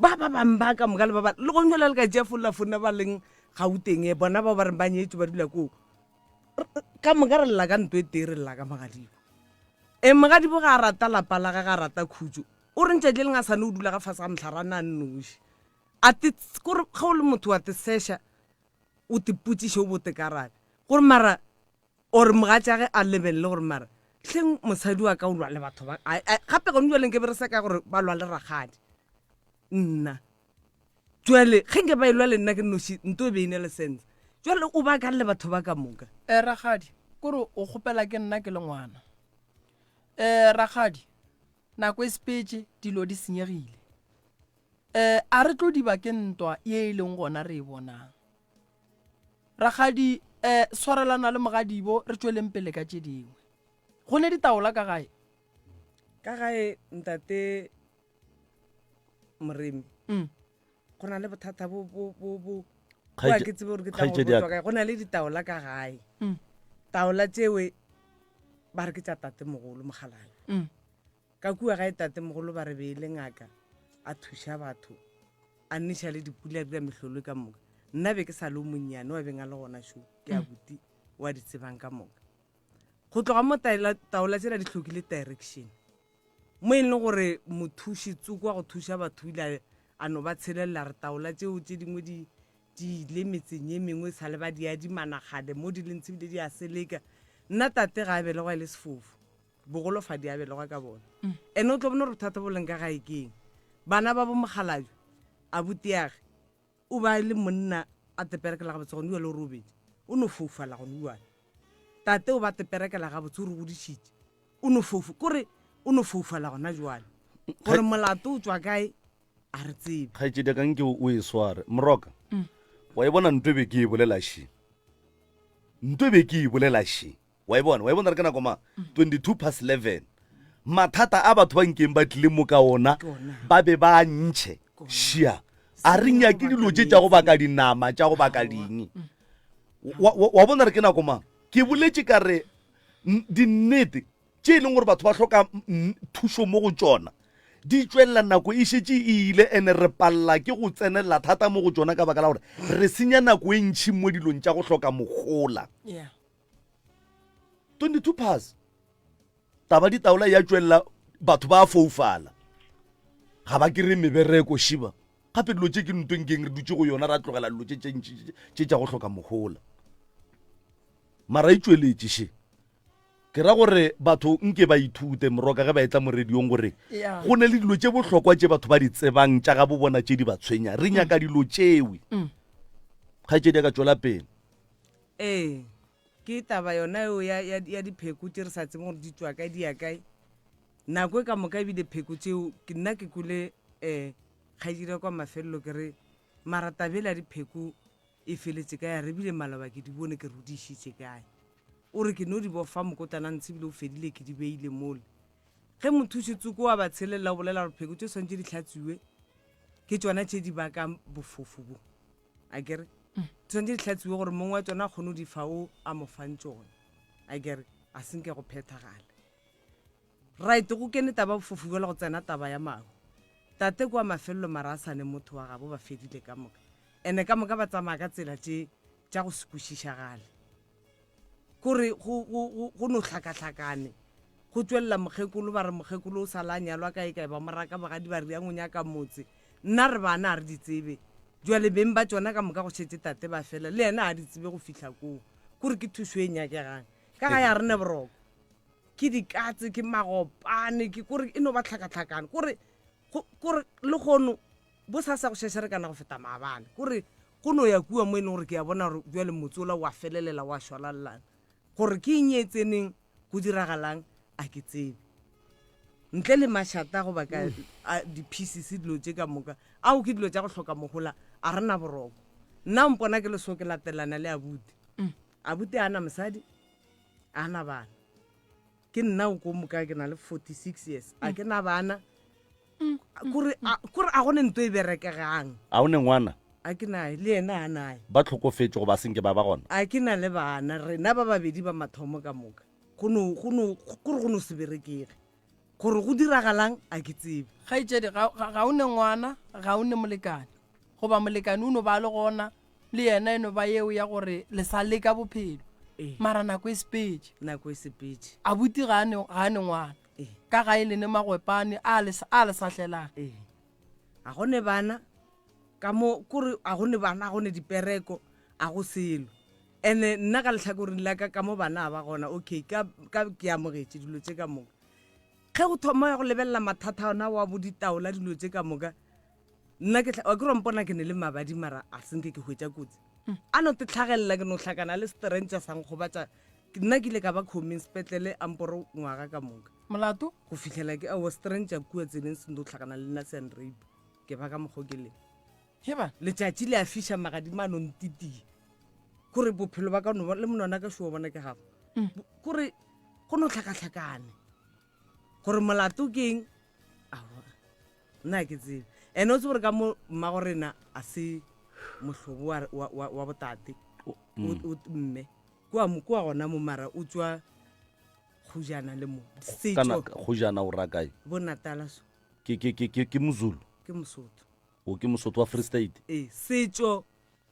ba bang ba ka moka le ba le go nyola le ka jefolla fona ba leng Gauteng bona ba ba re ba nyetse ba dula ko ka moka re lla ka ntwe te re lla ka Magadibo Magadibo ga rata lapa la ga rata khutso o re ntse le nga sane o dula ga fasa mtlharana nnoši a te gore ga o le motho wa te sesha o te putsiše o bote karate gore mara or mogatšage a lebelele gore mara hleng mosadi wa ka o lwa le batho ba gape go nwa leng ke bere se ka gore ba lwa le ragadi nna jwale ge nke ba ilwa le nna ke noši nto be ine le sense jwale o ba ka le batho ba ka moka ragadi kore o kgopela ke nna ke le ngwana ragadi nako e sepetse dilo di senyegile a re tlo diba ke ntwa ye e leng gona re e bonang ragadi swarelana le Mogadibo re tšweleng pele ka tše dingwe go ne ditaola ka gae ntate Moremi go na le bothata bo ke tsebe gore ke tla go na le ditaola ka gae taola tsewe ba re ke tša tate mogolo Mogalala ka kua gae tate mogolo ba re beile ngaka a thuša batho a nniša le dipula dira mehlolo ka moka nna be ke sa le o monnyane wa beng a le gona šo ke a buti wa di tsebang ka moka go tloga mo taola tsela di tlhokile direction mo e leng gore mothuši tsuku wa go thuša batho ile a no ba tshelela re taola tseo tše dingwe di ile metseng ye mengwe sa le ba di a di managade mo di lentse bile di a seleka nna tate ga a belegwa e le sefofu bogolofa di a belegwa ka bona ene o tlo bona gore thata boleng ka gae keng bana ba bo Mogalajwe a butiage o ba le monna a teperekela ga botse go nwa le robedi o no foufala go nwa tate o ba teperekela ga botse o re godišitše o no foufu kore o no foufala gona jwale gore molato o tswa kae a re tsebe kgaitsedi ka nke o e sware Moroka wa e bona ntwe be ke e bolela shi wa e bona re ka nako ma 22:11 mathata a batho ba nkeng ba tlile mo ka ona ba be ba ntšhe shia a re nyake dilo tše tša go baka dinama tša go baka ding wa bona re ke nako ma ke boletše ka re dinnete tše e leng gore batho ba hloka thušo mo go tšona di tswelela nako e šetse e ile ene re palela ke go tsenelela thata mo go tsona ka baka la gore re senya nako e ntšhi mo dilong tša go hloka mogola 22 pass taba ditaola ya tswelela batho ba foufala ga ba kry mebereko shiba gape dilo tše ke ntweng keng re dutse go yona ra tlogela dilo tše tša go hloka mogola mara e tsweletše she ke ra gore batho nke ba ithute Moroka ge ba etla mo radiong gore go ne le dilo tše bohlokwa tše batho ba di tsebang tša ga bo bona tše di ba tshwenya re nyaka dilo tšewe ga tše di ka tšwela pele ke taba yona eo ya dipheko tše re sa tsebe gore di tswa kae di ya kae nako e ka moka ebile pheko tšeo ke nna ke kule kgaedira kwa mafelelo ke re mara tabela dipheko e feletse kae re bile maloba ke di bone ke rudišitše kae o re ke no di bofa mokotana ntse bile o fedile ke di beile mole ge mothušitsuko wa ba tshelela o bolela gore pheko tše swantše di tlhatsiwe ke tsona tše di baka bofofu bo a kere swantše di tlhatsiwe gore mongwe wa tsona a kgone o di fa o a mofang tsone a kere a senke go phethagale right go kene taba bofofu bola go tsena taba ya mago tate kwa mafelelo mara a sane motho wa gabo ba fedile ka moka ene ka moka ba tsamaya ka tsela tša go se kwešišagale kore go no hlakahlakane go tswelela mokgekolo ba re mokgekolo o sala nyalwa kae ba moraka bagadi ba re ya ngonya ka motse nna re bana a re di tsebe jwale beng ba tsona ka moka go šetse tate ba fela le yena a di tsebe go fihla koo kore ke thuso e nyakegang ka ga ya rene boroko ke dikatse ke magopane ke kore e no ba hlakahlakane kore le kgono bo sa go šešere kana go feta maabane kore go no ya kua mo e leng gore ke ya bona gore jwale motse ola wa felelela wa šwalalelana gore ke inyetseneng go diragalang a ke tsebe ntle le mašata go baka di-pieces dilo tše ka moka ao ke dilo tša go hloka mogola a rena boroko nna mpona ke leso ke latelana le abute ana mosadi ana bana ke nna o ko moka ke na le 46 years a ke na bana kore a gone nto e berekegang a o ne ngwana a ke nae le ena a nae ba tlhokofetse go ba senke ba gona a ke na le bana rena ba babedi ba mathomo ka moka kore go no se berekege gore go diragalang a ke tsebe ga itsedi ga o ne ngwana ga o ne molekane goba molekane o no ba le gona le yena eno ba yeo ya gore le sa leka bophelo mara nako e sepetše abuti ga ane ngwana ka ga e lene magwepane a le sahlelang a gone bana ka mo kore a gone bana a gone dipereko a go selo ene nna ka lehlakoreng la ka mo bana ba gona okay ka ke amogetše dilo tše ka moka ge go thoma ya go lebelela mathata ona wa bo ditaola dilo tše ka moka nna ke rompona ke ne le mabadi mara a senke ke hwetša kotsi a no te tlhagelela ke no hlakana le stranger sang gobatša nna ke ile ka ba coming spetlele amporo ngwaga ka moka molato go fihlela ke awa stranger kua tseneng sendo tlhakana le nna sen rape ke ba ka mogokeleng letšatši le a fiša magadimano ntitie kore bophelo ba ka le monwana ka šoo bona ke gago kore go no tlhakatlhakane gore molato keng nna ke tsebe ene o tse gore ka mo mmagorena a se mohlobo wa botate mme kua gona mo mara o tswa go jana le mo kana go jana o rakae bo Natala so ke mozulu ke mosotho o ke mosotho wa Free State setšo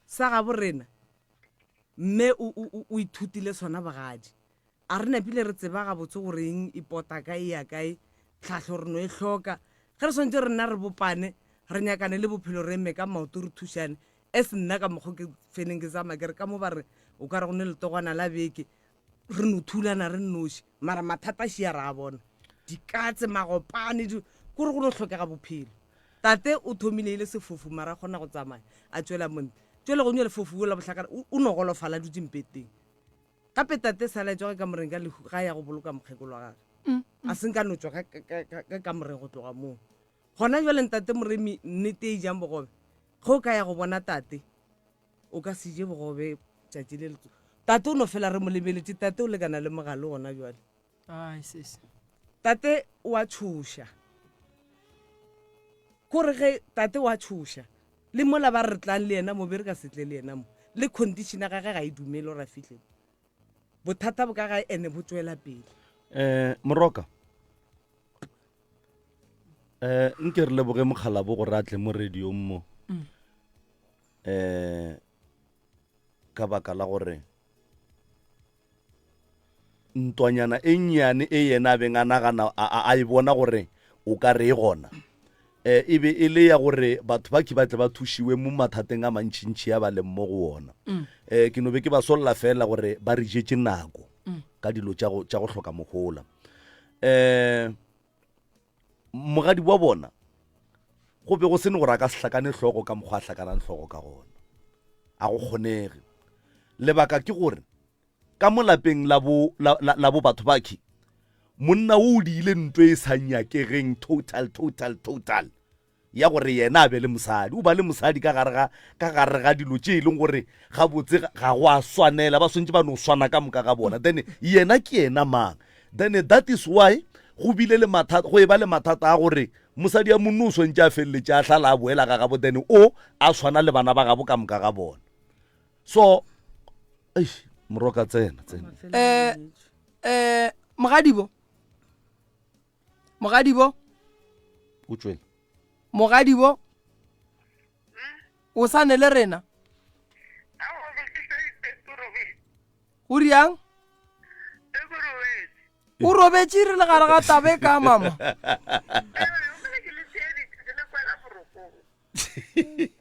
sa ga borena mme o ithutile sona bagadi a re napile re tseba ga botse goreng ipota kae ya kae tlhatlho re no e hloka ge re swantse re nna re bopane re nyakane le bophelo re eme ka maoto re thušane se nna ka mokgo ke feneng ke tsamaya kere ka mo ba re o ka re go ne letogwana la beke re no thulana re nnoši mara mathata šia re a bona dikatse magopane kore go no tlhokega bophelo tate o thomile ile sefofu mara kgona go tsamaya a tswela monte tswele go nye lefofu go la bohlakana o no golofala dutse mpeteng gape tate sala tswa ka moreng ka lehu ga ya go boloka mokgekolo wa gagwe a seng ka no tswa ka moreng go tloga moo gona jwale ntate moremi nnete e jang bogobe go ka ya go bona tate o ka se je bogobe tšatši le letso tate o no fela re mo lebeletse tate o lekana le mogale gona jwale tate wa tshoša kore ge tate wa tshoša le mola ba re tlang le yena mo be re ka setle le yena mo le conditiona ga ge ga e dumele o ra fitlhele bothata bo ka ga ene bo tswela pele Moroka nke re leboge mokgalabo gore a tle mo radiong mo ka baka la gore ntwanyana e nnyane e yena a beng a nagana a e bona gore o ka re e gona e be e le ya gore batho ba ke batle ba thušiwe mo mathateng a mantšintši ya ba leng mo go ona ke no be ke ba solola fela gore ba re jetse nako ka dilo tša go hloka mogola mogadi wa bona go be go sene gore a ka sehlakane tlhogo ka mokgwa a hlakanang tlhogo ka gona a go kgonege lebaka ke gore ka mo lapeng la bo batho bakhe monna o diile ntwe e sa nyakegeng total ya gore yena a be le mosadi o ba le mosadi ka gare ga dilo tše e leng gore ga botse ga go a swanela ba swantse ba no swana ka moka ga bona then yena ke yena mang then that is why go bile le mathata go e ba le mathata a gore mosadi ya monna o swantse a feleletse a tlhala a boela ga gabo then o a swana le bana ba gabo ka moka ga bona so moroka tsena mogadibo o tswele mogadibo o sane le rena o riang o robetse re le gare ga tabe ka mama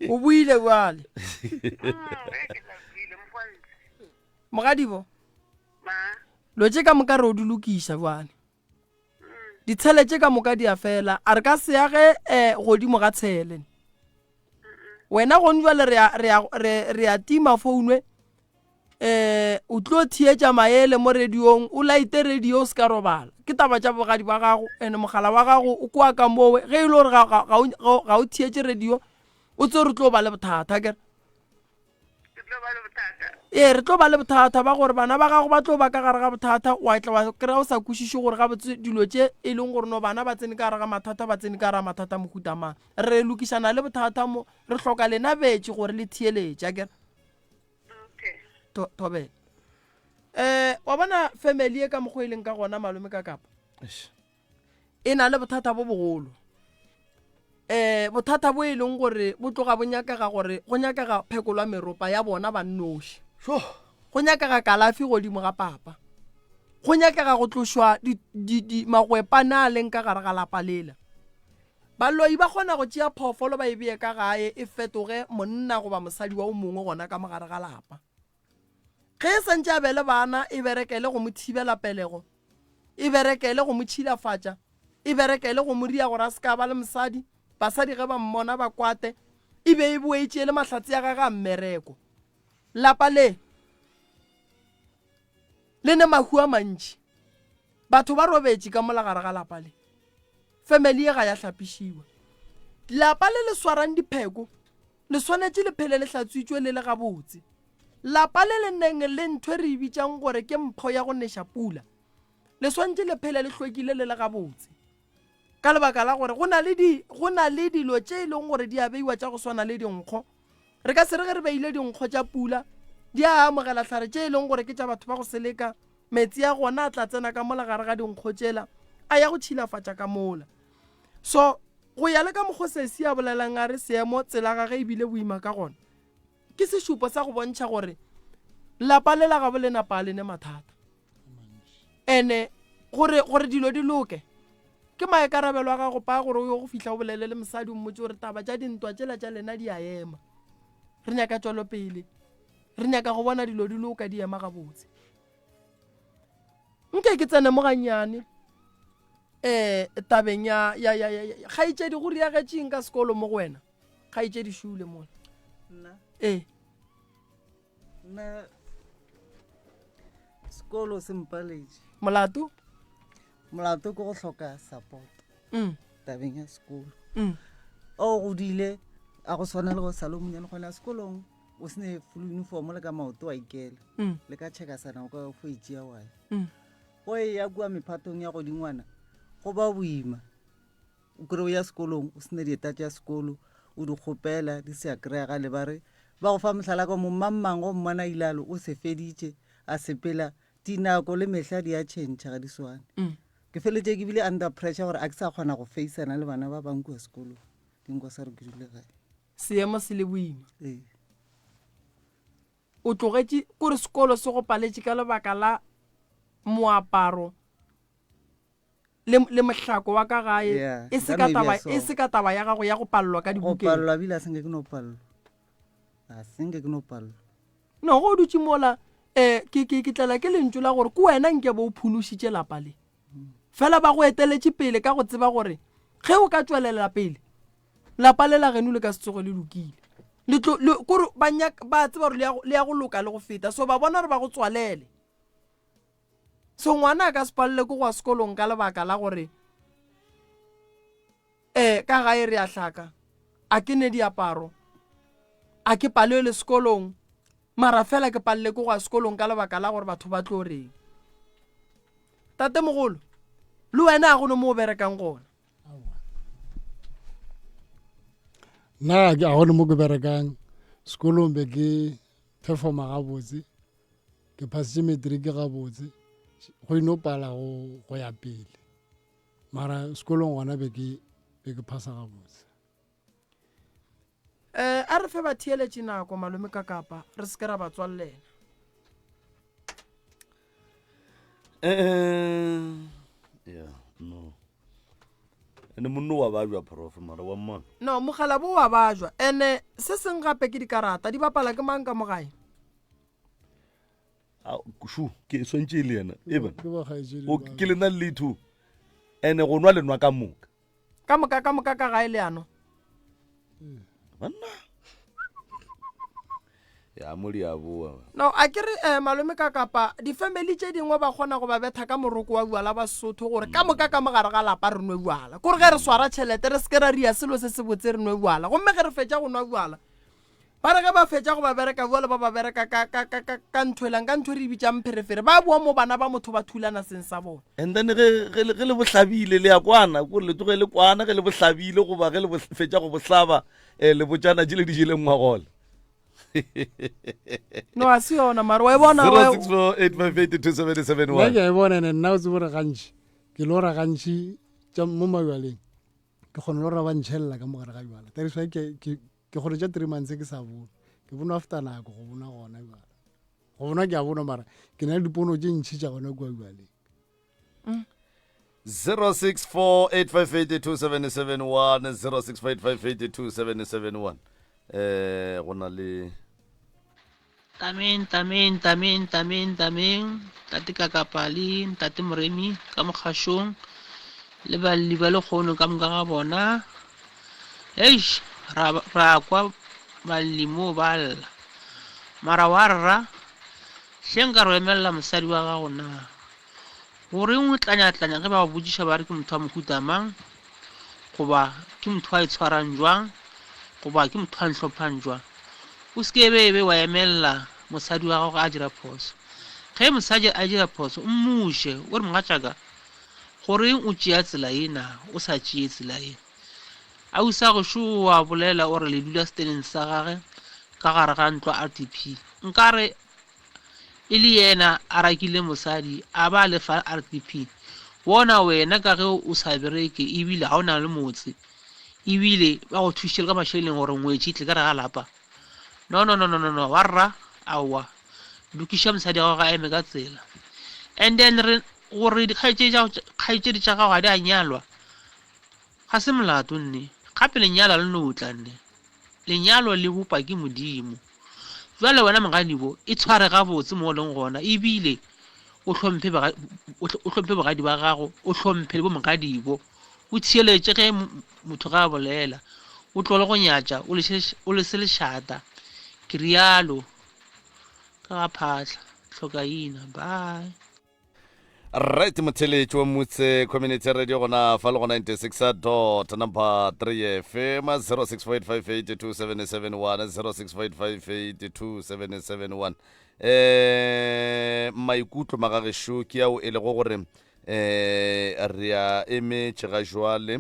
o buile bjale mogadibo lo tše ka moka re o di lokiša bjale ditshele tše ka moka di a fela a re ka seage godimo ga tshele wena gone jale re a tima founwe o tlo thietša maele mo radiong o laite radio o se ka robala ke taba tša bogadi ba gago ande mogala wa gago o kwa ka mowe ge e le gore ga o thietše radio o tse re tlo ba le bothata kere re tlo ba le bothata ba gore bana ba gago ba tlo ba ka gare ga bothata wa tla wa kry-a o sa kwešiše gore ga botse dilo tše e leng gore no bana ba tsene ka gare ga mathata ba tsene ka gare ga mathata mohuta mang re lokišana le bothata mo re hloka lena betse gore le thieletša kere Tobela wa bona family e ka mokgwa e leng ka gona malome ka kapa e na le bothata bo bogolo bothata bo e leng gore bo tloga bo nyakega gore go nyakega phekolwa meropa ya bona ba nnoši go nyakega kalafi godimo ga papa go nyakega go tlošwa magwepana a leng ka gare ga lapa lela baloi ba kgona go tšea phoofolo ba e bee ka gae e fetoge monna goba mosadi wa o mongwe gona ka mogare ga lapa ge e santse a bele bana e berekele go mo thibela pelego e berekele go mo tšhilafatša e berekele go mo ria gore a se ka ba le mosadi basadi ge ba mmona ba kwate e be e boetše le mahlatsi ya gage a mmereko lapa le ne mahu a mantši batho ba robetše ka molagare ga lapa le family e ga ya hlapišiwa lapa le swarang dipheko le swanetše le phele le hlatswitšwe le le gabotse lapa le neng le ntho re bitšang gore ke mpho ya go neša pula le swantse le phele le hlwekile le le gabotse ka lebaka la gore go na le dilo tše e leng gore di a beiwa tša go swana le dinkgo re ka se re ge re beile dinkgo tša pula di a amogela tlhare tše e leng gore ke tša batho ba go seleka metsi ya gona a tla tsena ka mola gare ga dinkgo tšela a ya go tšhilafatša ka mola so go ya le ka mokgo sesi a bolelang a re seemo tsela gage e bile boima ka gona ke sešupo sa go bontšha gore lapa le la gabo le napa le ne mathata ene gore dilo di loke ke maekarabelo a gago pa gore o yo go fihla o bolele le mosadi o mmotse gore taba tša dintwa tšela tša lena di a ema re nyaka tšwelo pele re nyaka go bona dilo di loka di ema gabotse nke ke tsene mo gannyane tabeng ya kgaitšedi go riagetšeng ka sekolo mo go wena kgaitšedi šule mola nna sekolo se mpaletše molato ke go hloka support tabeng ya sekolo o godile a go swana le go salo monyane gona sekolong o sene full uniform le ka maoto wa ikela le ka tšhekasana go ka go itšea wae go e ya kua mephatong ya go dingwana go ba boima o kry-o ya sekolong o sene dieta tša sekolo o di kgopela di se a kry-ega le ba re ba go fa mohlala ka mo mammang go mmana ilalo o se feditše a sepela dinako le mehla di a tšhentšha ga di swane ke feletse ke bile under pressure gore a ke sa kgona go faceana le bana ba bang kwa sekolo dinko sa re ke dule gae seemo se le boima ee o tlogetse kore sekolo se go paletše ka lebaka la moaparo le mohlako wa ka gae Yeah, e se that ka may be taba a e so. se ka taba ya gago ya go pallwa ka go dibukeng palelwa bile a senke ke no palelwa a senke ke no palelwa no go dutse mola ke tlela ke lentso la gore ke wena nke bo o phunušitše lapa le fela ba go eteletše pele ka go tseba gore ge o ka tswelela pele lapa le la geno le ka se tsogo le lokile kore ba tseba gore le ya go loka le go feta so ba bona gore ba go tswalele so ngwana a ka se palele ko go ya sekolong ka lebaka la gore ka gae re a hlaka a ke ne diaparo a ke palele sekolong mara fela ke palele ko go ya sekolong ka lebaka la gore batho ba tlo reng tate mogolo le wena a gone mo o berekang gona nna ke a gone mo ke berekang sekolong be ke performa gabotse ke phasitše matric gabotse go ino pala go ya pele mara sekolong gona be ke phasa gabotse a re fe ba theeletše nako malome ka kapa re se ke ra ba tswallela yeah no ene monno wa bajwa prof mara wa mmona no mogala bo wa bajwa ene se seng gape ke dikarata di bapala ke mang ka mogae shu ke swantse le yena even ke ba gaetšedi o ke le na le two ene go nwa le nwa ka moka ka moka ka gae leano banna ya moli a bua no a ke re malome ka kapa di-family tše dingwe ba kgona go ba betha ka moroko wa buala basotho gore ka moka ka mogare ga lapa re nwe buala kore ge re swara tšhelete re seke ra ria selo se se botse re nwe buala gomme ge re fetša go nwa buala ba re ge ba fetša go ba bereka buala ba ba bereka ka nthoelang ka ntho re bitšang pherefere ba bua mo bana ba motho ba thulana seng sa bona and then ge le bohlabile le ya kwana kore le tloge le kwana ge le bohlabile goba ge le fetša go bohlaba le botšana je le di jele ngwagole no a se yona mare wa e bona 064858277 nna ke a e bona ene nna o tsebore gantši ke le ora gantši mo mabaleng ke kgone le gore ba ntšhelela ka mogare ga jala that is why ke kgone tša 3 months ke sa bona ke bona after nako go bona gona jala go bona ke a bona mara ke na le dipono tše ntšhi tša gona kua jubaleng 064858277 064858277 go na le tameng tate kakapale tate moremi ka mokgašong le balli ba lekgono ka moka ga bona eish ra kwa balli mo ba lla mara wa rra hleng ka re emelela mosadi wa gago na gore o tlanya-tlanya ge ba botsiša ba re ke motho wa mohuta mang goba ke motho wa e tshwarang jwang goba ke motho wa ntlhophang jwang o se ke be wa emelela mosadi wa gago a dira phoso ge mosadi a dira phoso o mmuše o re mogatšaka goreng o tšea tsela ena o sa tšee tsela ena a o sa go šo wa bolela o re le dula steneng sa gage ka gare ga ntlo RDP nkare e le yena a rakile mosadi a ba lefa RDP bona wena ka ge o sa bereke ebile ga o na le motse ebile ba go thušile ka mašheleng gore ngwetše tle ka re ga lapa no wa rra aowa lokiša mosadi ya gago ga eme ka tsela and then gore dikgaetšedi tša gago ga di a nyalwa ga se molato nne gape lenyalo le notla nne lenyalo le bopa ke modimo jwale wena mogadimo e tshware gabotse mo o leng gona ebile o hlomphe bogadi ba gago o hlomphe le bo mogadibo o tshieletse ge motho ga a bolela o tlole go nyatša o le se lešata ke rialo ka ga phatla hlokaina bye right motheletši wa motse community radio gona fa le go 96 number 3 fm 0645827710 maikutlo magagešo ke ao e lego gore re a emetše ga jwale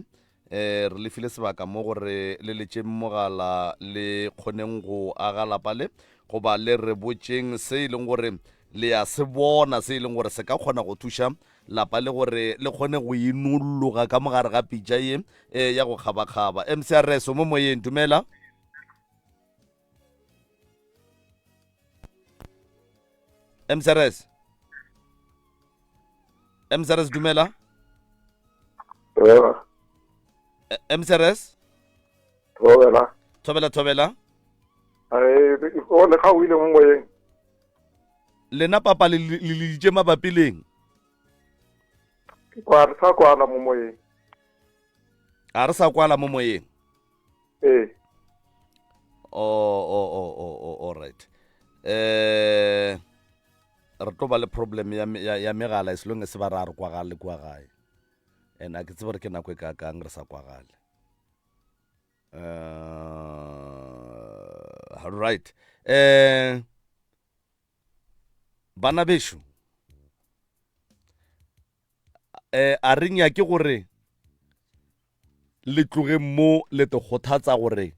re lefile sebaka mo gore le letše mogala le kgoneng go aga lapa le goba le re botšeng se e leng gore le ya se bona se e leng gore se ka kgona go thuša lapa le gore le kgone go inologa ka mogare ga pitša ye ya go kgaba-kgaba. MCRS mo moyeng, dumela. MCRS dumela. MCRS thobela o le ga o ile mo moyeng lena papa le ditše mabapi leng kwa re sa kwala mo moyeng a re sa kwala mo moyeng all right re tlo ba le problem ya megala as long as ba ra re kwagale kwa gae and a ke tsebe gore ke nako e ka kang re sa kwagale. All right. Bana besho a re nya ke gore le tloge mo le te kgothatsa gore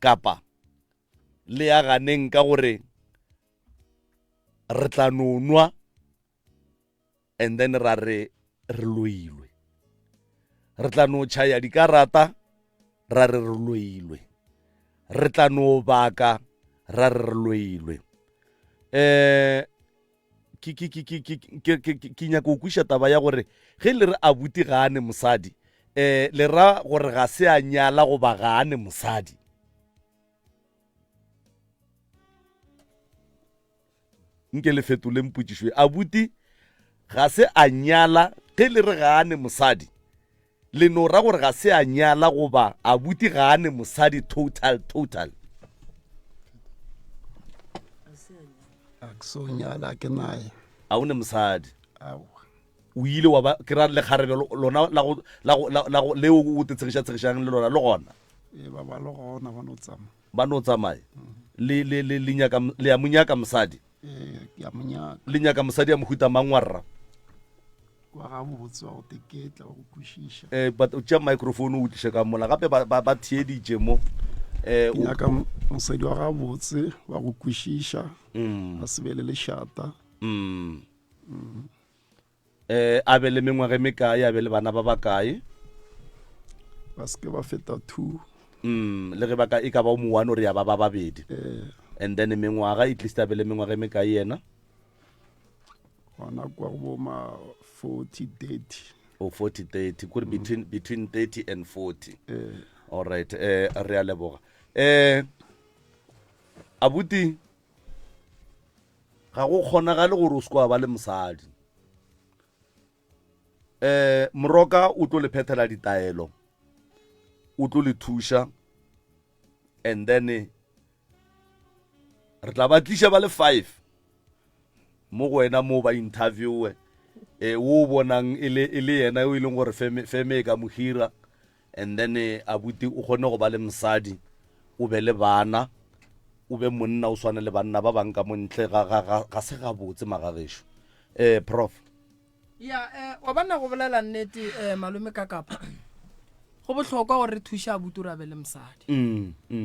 kapa le ya ganeng ka gore re tla no nwa and then ra re loilwe, re tla no tšhaya dikarata ra re loilwe, re tla no baka ra re loilwe. Ke nyaka go kwiša taba ya gore ge le re abuti ga ane mosadi le ra gore ga se a nyala goba ga ane mosadi. Nke le fetole mpotšišo abuti ga se a nyala ge le re ga ane mosadi le no ra gore ga se a nyala goba abuti ga ane mosadi total so nyala ke nae a one mosadi o ile wa ba ke ra le kgarebe lona la go le o te tsegišang le lona le gona ba le gona ba no tsamaya le nyaka le ya monyaka mosadi ya monyaka le nyaka mosadi ya mohuta mangwarra wa ga botse wa go teketla wa go kwišiša but o tšea microphone o tliše ka mola gape ba thieditše mo nyaka mosadi wa ga botse wa go kwišiša a se be le lešata a be le mengwaga e mekae a be le bana ba bakae ba se ke ba feta 2 le ge baka e ka ba o mowane ore ya ba babedi and then mengwaga at least a be le mengwaga e mekae yena gona kwa go boma 40-30 40-30 kore between 30 and 40 all right re a leboga abuti ga go kgonagale gore o se kwa ba le mosadi moroka o tlo le phethela ditaelo o tlo le thuša and then re tla ba tliša ba le 5 mo go wena mo ba interviewe o bonang e le yena o e leng gore feme ka mohira and then abuti o kgone go ba le mosadi o be le bana o be monna o swane le banna ba bang ka montle ga se ga botse magagešo prof wa banna go bolela nnete malome ka kapa go botlhokwa gore re thuše abuti ra be le mosadi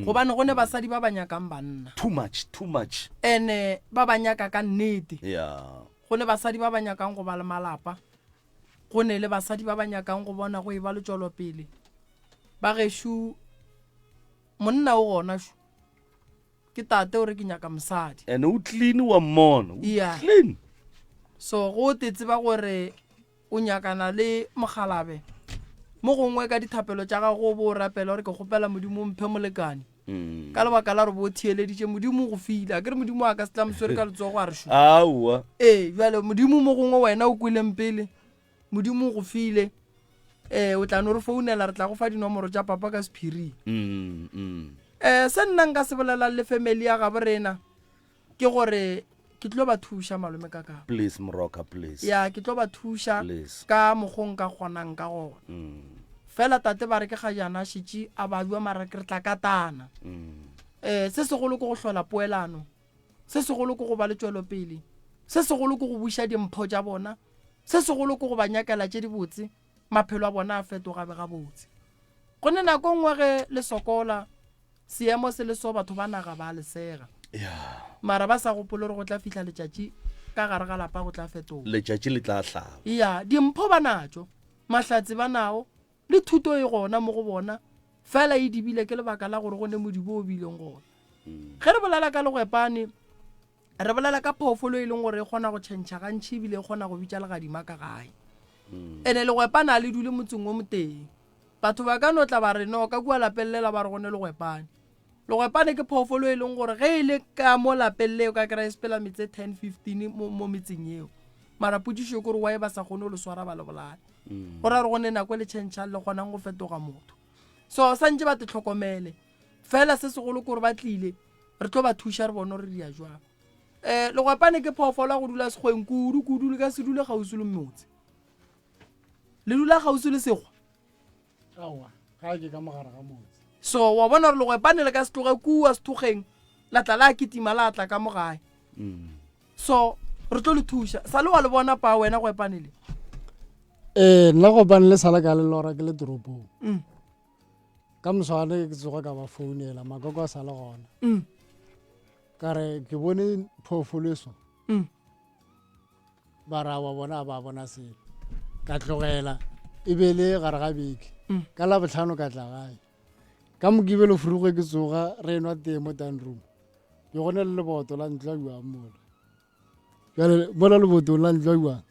gobane go ne basadi ba ba nyakang banna too much ene ba ba nyaka ka nnete go ne basadi ba ba nyakang go ba le malapa go ne le basadi ba ba nyakang go bona go e ba letšwelo pele ba gešo monna o gona šo ke tate gore ke nyaka mosadi and o clean wa mmona clean so go te tseba gore o nyakana le mogalabe mo gongwe ka dithapelo tša gago bo rapela gore ke kgopela modimo mphe molekane ka lebaka la re bo thieleditše modimo go fila ke re modimo a ka se tla moswere ka letsogo a re šo aowa jale modimo mo gongwe wena o kwileng pele modimo go file o tla no re founela re tla go fa dinomoro tša papa ka sephiring se nna nka se bolela le family ya gabo rena ke gore ke tlo ba thuša malome ka ka please moroka please ya ke tlo ba thuša ka mogong ka kgonang ka gona fela tate ba re ke ga jana šitše a ba bua mara ke re tla katana se segolo ke go hlola poelano se segolo ke go ba letšwelo pele se segolo ke go buša dimpho tša bona se segolo ke go ba nyakela tše di botse maphelo a bona a fetoga be ga botse go ne nako nngwe ge le sokola seemo se le so batho ba naga ba lesega mara ba sa gopole re go tla fihla letšatši ka gare ga lapa go tla fetoga letšatši le tla hlaba ya dimpho ba natšo mahlatse ba nao le thuto e gona mo go bona fela e dibile ke lebaka la gore go ne modibo o bileng gona ge re bolela ka legwepane re bolela ka phoofolo e leng gore e kgona go tšhentšha gantšhi ebile e kgona go bitša legadima ka gae ene legwepane a le dule motseng o moteng batho ba ka no tla ba re no ka kua lapellela ba re gone legwepane legwepane ke phoofolo e leng gore ge e le ka mo lapelle o ka kry sepela metse 10-15 mo metseng eo mara potšišo kore wa e ba sa kgone o le swara ba le bolane gore re gone nako le tšhentšha le kgonang go fetoga motho so santse ba te tlhokomele fela se segolo kore ba tlile re tlo ba thuša re bone re dia jwang legwepane ke phoofolo go dula sekgweng kudu le ka se dule gausi le motse le dula gausi le segwa ga ke ka mogare ga motse so wa bona gore legwepane le ka se tloge kua sethogeng la tla la ketima la tla ka mogae so re tlo le thuša sa le wa le bona pa wena gwepane le nna gopane le sala ka le lora ke le toropong ka moswane ke tsoga ka ba founela makoko a sa le gona ka re ke bone phoofolo eso ba ra wa bona ba bona selo ka tlogela e be le gare ga beke ka la botlhano ka tla gae ka mokibelo furuge ke tsoga re enwa teng mo tanroom ke gone le leboto la ntlwaiwang mola jale mola lebotong la ntlwaiwang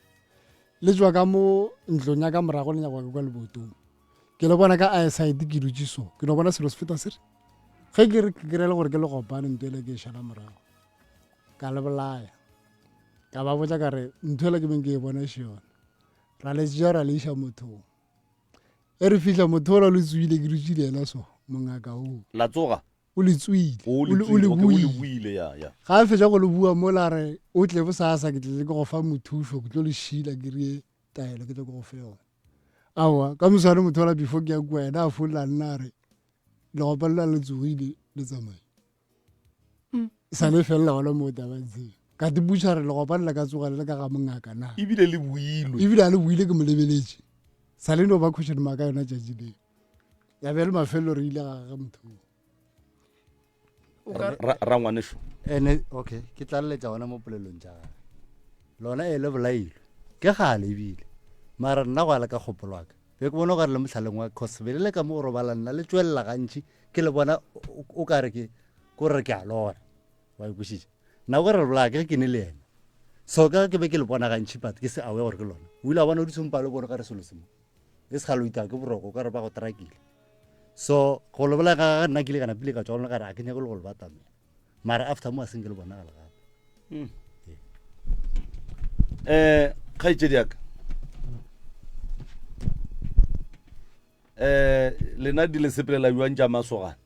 le tswa ka mo ntlong ya ka morago le nyakwa ke kwa lebotong ke le bona ka eyesight ke dutse so ke no bona selo se feta se re ge ke kry-ele gore ke le gopane ntwele ke e šala morago ka le bolaya ka ba botsa ka re ntwele ke beng ke e bona šiona ra le tšea ra le iša mothong e re fitlha motho ola le tswile ke dutse le ena so mongaka o la tsoga o le tswile o le buile ga a fetša go le bua mo la re o tle bo sasa ke tlile ke go fa mothušo ke tlo le šila ke rie taelo ke tle ke go fe yone aowa ka moswane motho ola before ke ya kua ena a folela nna re legopa lela le tsogile le tsamaye sa le felela gona mo tabatseng ka te buša re legopa lela ka tsoga le ka ga mongaka na ebile le builwe ebile a le buile ke mo lebeletše sa le no ba question maka yona tšatši leo ya be le mafelelo re ile ga mothong ra ngwaneso ene okay ke tlaleletša gona mo polelong tša gae lona e le bolailwe ke gale ebile mara nna go ala ka kgopolo waka be ke bona o ka re le motlhaleng wa cosbele le ka mo go robala nna le tswelela gantši ke le bona o ka re ke re ke a lora wa ekwešiša nna go re bolaya ke ke ne le ena so ka ke be ke le bona gantši but ke se awe gore ke lona o ile a bona o disompa le bone ka re selo semo e se galo ita ke boroko ka re ba go trakile so go le bolaya ga nna ke le kana pele ka tswa ka re a ke nyako le go le batamela mara after mo a seng ke le bona gale gape kgaitsedi yaka lena di le sepelela yuang tša masogana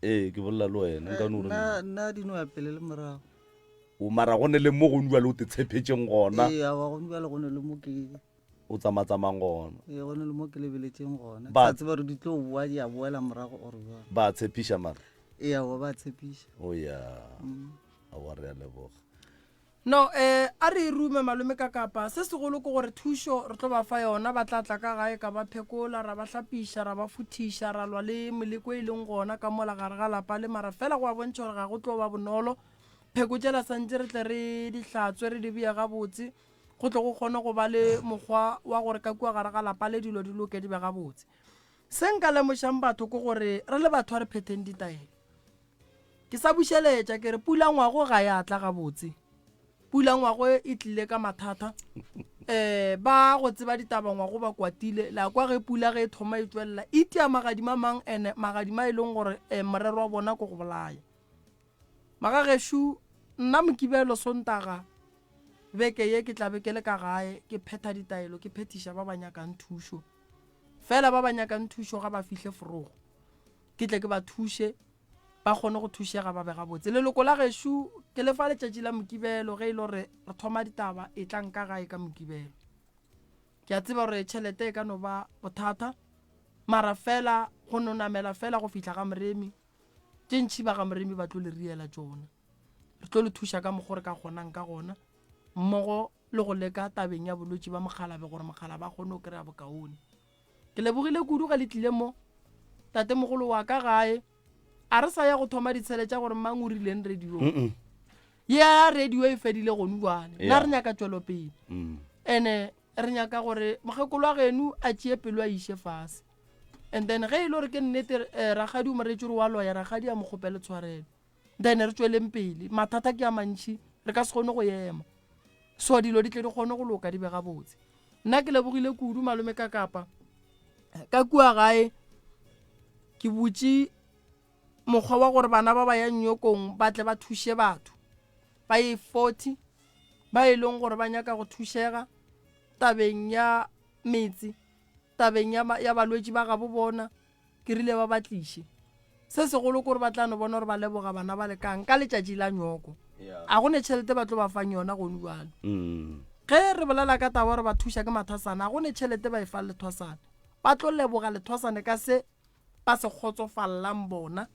ke bolela le wena nna di no ya pele le morago o mara gone le mo go nwa le o te tshepetšeng gona wa go nwa le gone le mo ke o tsamatsamang gona gone le mo ke lebeletšeng gona sa tseba re di tlo boa di a boela morago or ba tshepiša mara wa ba tshepiša o ya a wa re a leboga no a re rume malome ka kapa se segolo ke gore thušo re tlo ba fa yona ba tlatla ka gae ka ba phekola ra ba hlapiša ra ba futhiša ra lwa le meleko e leng gona ka mola gare ga lapa le mara fela go a bontšha gore ga go tlo ba bonolo pheko tšela santse re tle re dihlatswe re di bea gabotse go tlo go kgone go ba le mokgwa wa gore ka kua gare ga lapa le dilo di loke di be gabotse se nka lemošang batho ke gore re le batho a re phetheng ditaele ke sa bušeletša ke re pula ngwago ga ya tla gabotse pula ngwago e tlile ka mathata ba go tseba ditaba ngwago ba kwatile la kwa ge pula ge e thoma e tswelela e tia magadima mang ene magadima e leng gore morero wa bona ko go bolaya maga gešo nna mokibelo sontaga beke ye ke tlabe ke le ka gae ke phetha ditaelo ke phethiša ba ba nyakang thušo fela ba ba nyakang thušo ga ba fihle forogo ke tle ke ba thuše ba kgone go thušega ba be gabotse leloko la gešo ke lefa letšatši la mokibelo ge e le gore re thoma ditaba e tlang ka gae ka mokibelo ke a tseba gore tšhelete e ka no ba bothata mara fela go nonamela fela go fihla ga moremi tše ntšhi ba ga moremi ba tlo le riela tšona re tlo le thuša ka mokgwa re ka kgonang ka gona mmogo le go leka tabeng ya bolwetši ba mokhalabe gore mokhalaba a kgone o kry-a bokaone ke lebogile kudu ga le tlile mo tate mogolo wa ka gae a re sa ya go thoma ditshele tša gore mang o rileng radio ya radio e fedile gone bwane nna re nyaka tswelopele ene re nyaka gore mogekolo wa genu a tšee pelo a iše fase and then ge e le gore ke nnete ragadi o moretši ore wa loya ragadi a mokgopele tshwarelo then re tsweleng pele mathata ke a mantšhi re ka se kgone go ema so dilo di tle di kgone go loka di be gabotse nna ke lebogile kudu malome ka kapa ka kua gae ke botse mokgwa wa gore bana ba ba yang nyokong ba tle ba thushe batho ba ye 40 ba e leng gore ba nyaka go thushega tabeng ya metsi tabeng ya balwetši ba gabo bona ke rile ba batliše se segolo gore ba tla no bona gore ba leboga bana ba lekang ka letšatši la nyoko a gone tšhelete ba tlo ba fang yona gone bjalo ge re bolela ka taba gore ba thuša ke mathasana a gone tšhelete ba e fa lethwasane ba tlo leboga lethwasane ka se ba se kgotsofalelang bona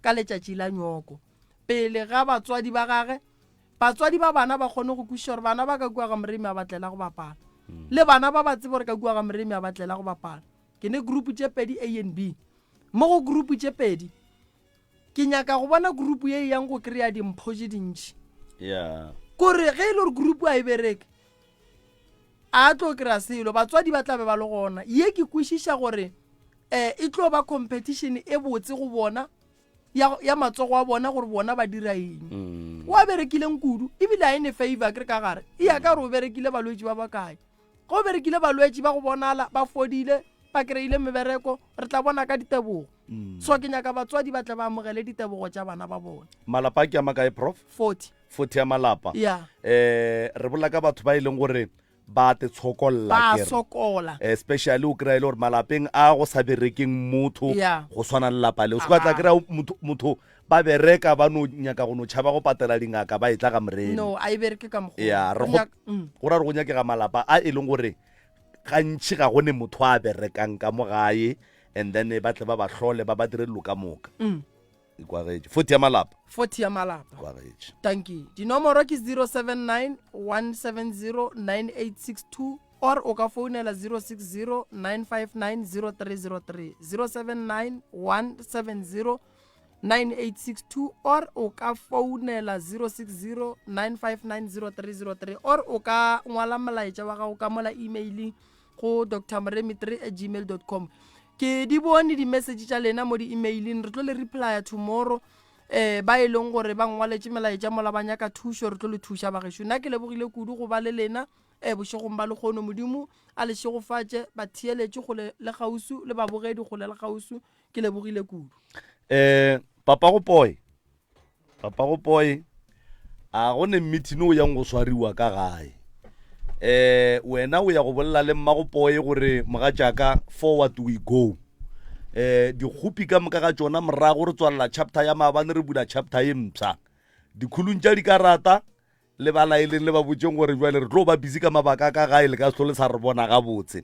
ka letšatši la nyoko pele ga batswadi ba gage batswadi ba bana ba kgone go kweša gore bana ba ka kua ga moremi a batlela go bapala le bana ba ba tsebe gore ka kua ga moremi a batlela go bapala ke ne group tše pedi A and B mo go group tše pedi ke nyaka go bona group ye yang go kry-a dimpho tše dintši kore ge e le gore group a e bereke a tlo kry-a selo batswadi ba tlabe ba le gona ye ke kwešiša gore e tlo ba competition e botse go bona ya matsogo a bona gore bona ba dira eng wa berekileng kudu ebile a ene favor ke ka gare e ya ka re o berekile balwetši ba bakae go berekile balwetši ba go bonala ba fodile ba kry-ile mebereko re tla bona ka ditebogo so ke nyaka batswadi ba tla ba amogele ditebogo tša bana ba bona malapa ke a makae prof 40 ya malapa re bola ka batho ba e leng gore ba te tshokolla ba sokola especially o kry-ile gore malapeng a go sa berekeng motho go swana le lapa leo se ka tla kry-a motho ba bereka ba no nyaka go no tšhaba go patela dingaka ba e tla ka moremi no a e bereke ka go ra re go nyakega malapa a e leng gore gantši ga gone motho a berekang ka mo gae and then ba tle ba ba hlole ba ba dire lelo ka moka ikwagetše 40 ya malapa ikwagetše thank you dinomoro ke 079 170 9862 or o ka founela 060 959 0303 079 170 9862 or o ka founela 060 959 0303 or o ka ngwala molaetša wa gago ka mola email go drmoremi3@gmail.com ke di bone di-message tša lena mo di-emaileng re tlo le replya tomorrow ba e leng gore ba ngwaletše melaetša mola ba nyaka thušo re tlo le thuša bagešo nna ke lebogile kudu go ba le lena bošegong ba lekgono modimo a le šegofatše ba theeletše gole le gausu le babogedi gole le gausu ke lebogile kudu papa go poe a gone meeting o yang go swariwa ka gae wena o ya go bolela le mma go poe gore moga jaaka forward we go dikgopi ka moka ga tsona morago re tswalela chapter ya maabane re bula chapter ye mpša dikhulung tša dikarata le balaeleng le ba botseng gore jwale re tlo ba busy ka mabaka ka gae le ka selo le sa re bona gabotse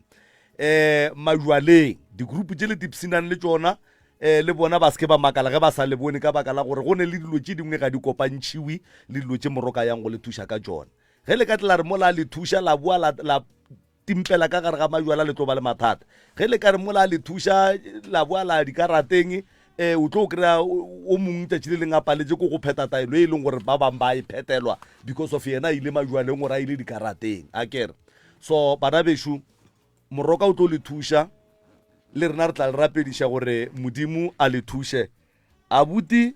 majwaleng digroup tše le dipsinang le tsona le bona ba seke ba makala ge ba sa le bone ka baka la gore go ne le dilo tše dingwe ga di kopantšhiwe le dilo tše moroka yang go le thuša ka tsona ge le ka tla re mola le thuša la bua la timpela ka gare ga majwala le tlo ba le mathata ge le ka re mola le thuša la bua la dikarateng o tlo kry-a o mongwe tšatši le leng a paletse ko go pheta taelo e leng gore ba bangwe ba e phetelwa because of yena a ile majwaleng gore a ile dikarateng a kere so bana bešo moroka o tlo le thuša le rena re tla le rapediša gore modimo a le thuše abuti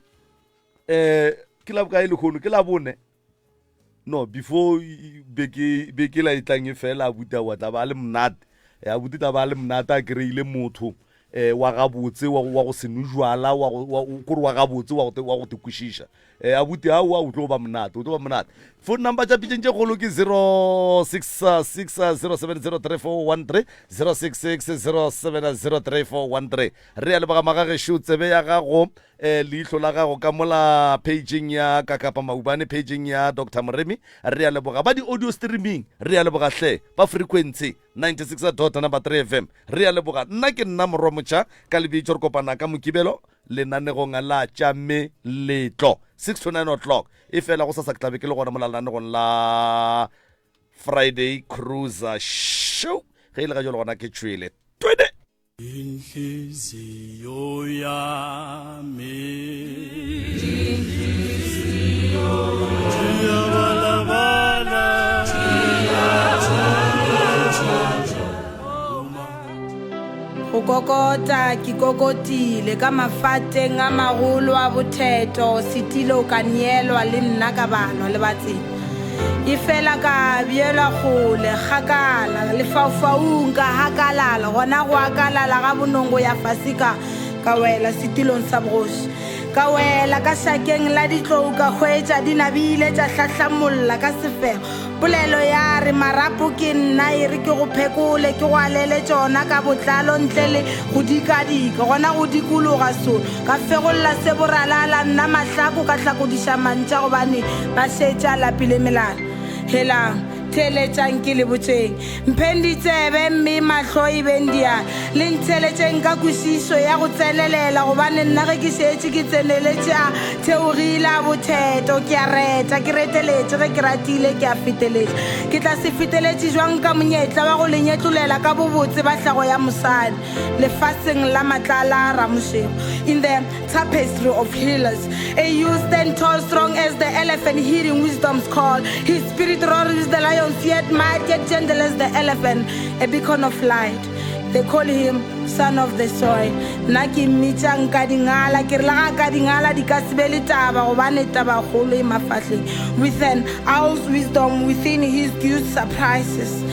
ke la bokae lekgono ke la bone no before beke la itlang e fela abuti a tla ba le mnate abuti tla ba le mnate a kry-ile motho wa gabotse wa go senujwala kore wa gabotse wa go te kwešiša abuti ao o tlo ba mnate phone number tša pitšeng tše kgolo ke 0660703413 0660703413 re ya leboga magagešo tsebe ya gago leihlo la gago ka mola pageng ya kakapa maubane pageng ya Dr. Moremi re ya leboga ba di audio streaming re ya leboga hle ba frequency 96.3 FM re ya leboga nna ke nna moromotša ka lebitšo re kopana ka mokibelo lenanegong la tša meletlo 6 to 9 o'clock e fela go sa sa tlabe ke le gona mola lenanegong la Friday Cruiser Show ge ile ga jo le gona ke tšwele twede inhliziyo yami kokota ke kokotile ka mafateng a magolo a botheto setile o ka neelwa le nna ka banwa le batseng e fela ka biela gole gakala lefaufaung ka hakalala gona go akalala ga bonongo ya fasika ka wela setilong sa bogoši ka wela ka šakeng la ditlou ka hwetša di nabile tša hlahlamolla ka sefego polelo ya re marapo ke nna e re ke go phekole ke go alele tšona ka botlalo ntle le go dikadika gona go dikologa solo ka fegolola se boralala nna mahlako ka hlakodiša mantša gobane ba šetša lapile melala helang theletšang ke le botseng mphenditsebe mme mahlo e bendia le ntheletšeng ka kwešišo ya go tsenelela gobane nna ge ke šetše ke tseneletša theogile a botheto ke a reta ke reteletše ge ke ratile ke a feteletše ke tla se feteletše jwang ka monyetla wa go lenyetlolela ka bobotse ba hlago ya mosadi lefaseng la matlala a ramošego in the tapestry of healers a youth and tall strong as the elephant hearing wisdom's call his spirit roars the lion yet might get gentle as the elephant, a beacon of light. They call him son of the soil. Naki michang kadingala kirla kadingala dikasbeli taba obane taba kholo mafatling. With an owl's wisdom within his good surprises.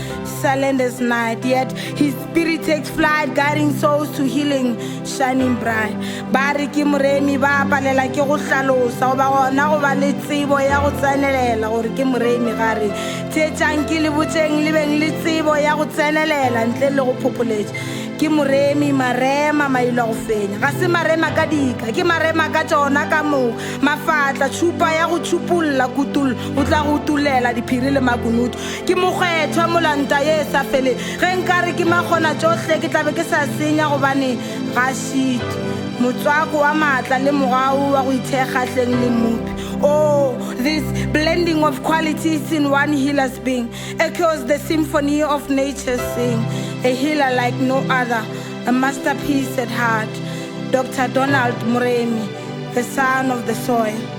Silent as night, yet his spirit takes flight, guiding souls to healing, shining bright. Bari ki muremi ba palela ke go hlalosa ba gona go ba le tsebo ya go tsenelela gore ke muremi gare tšetšang ke le botseng le beng le tsebo ya go tsenelela ntle le go phopoletša ke moremi marema mailo go fenya ga se marema ka dika ke marema ka tsona ka mo mafatla tšhupa ya go tšhupulla kutul o tla go tulela diphiri le makunutu ke mogwethwa molanta ye sa fele ge nkare ke magona tsohle ke tlabe ke sa senya gobane ga shit motswako wa matla le mogau wa go ithekgahleng le mopi oh this blending of qualities in one healer's being echoes the symphony of nature sing a healer like no other, a masterpiece at heart. Dr. Donald Muremi, the son of the soil.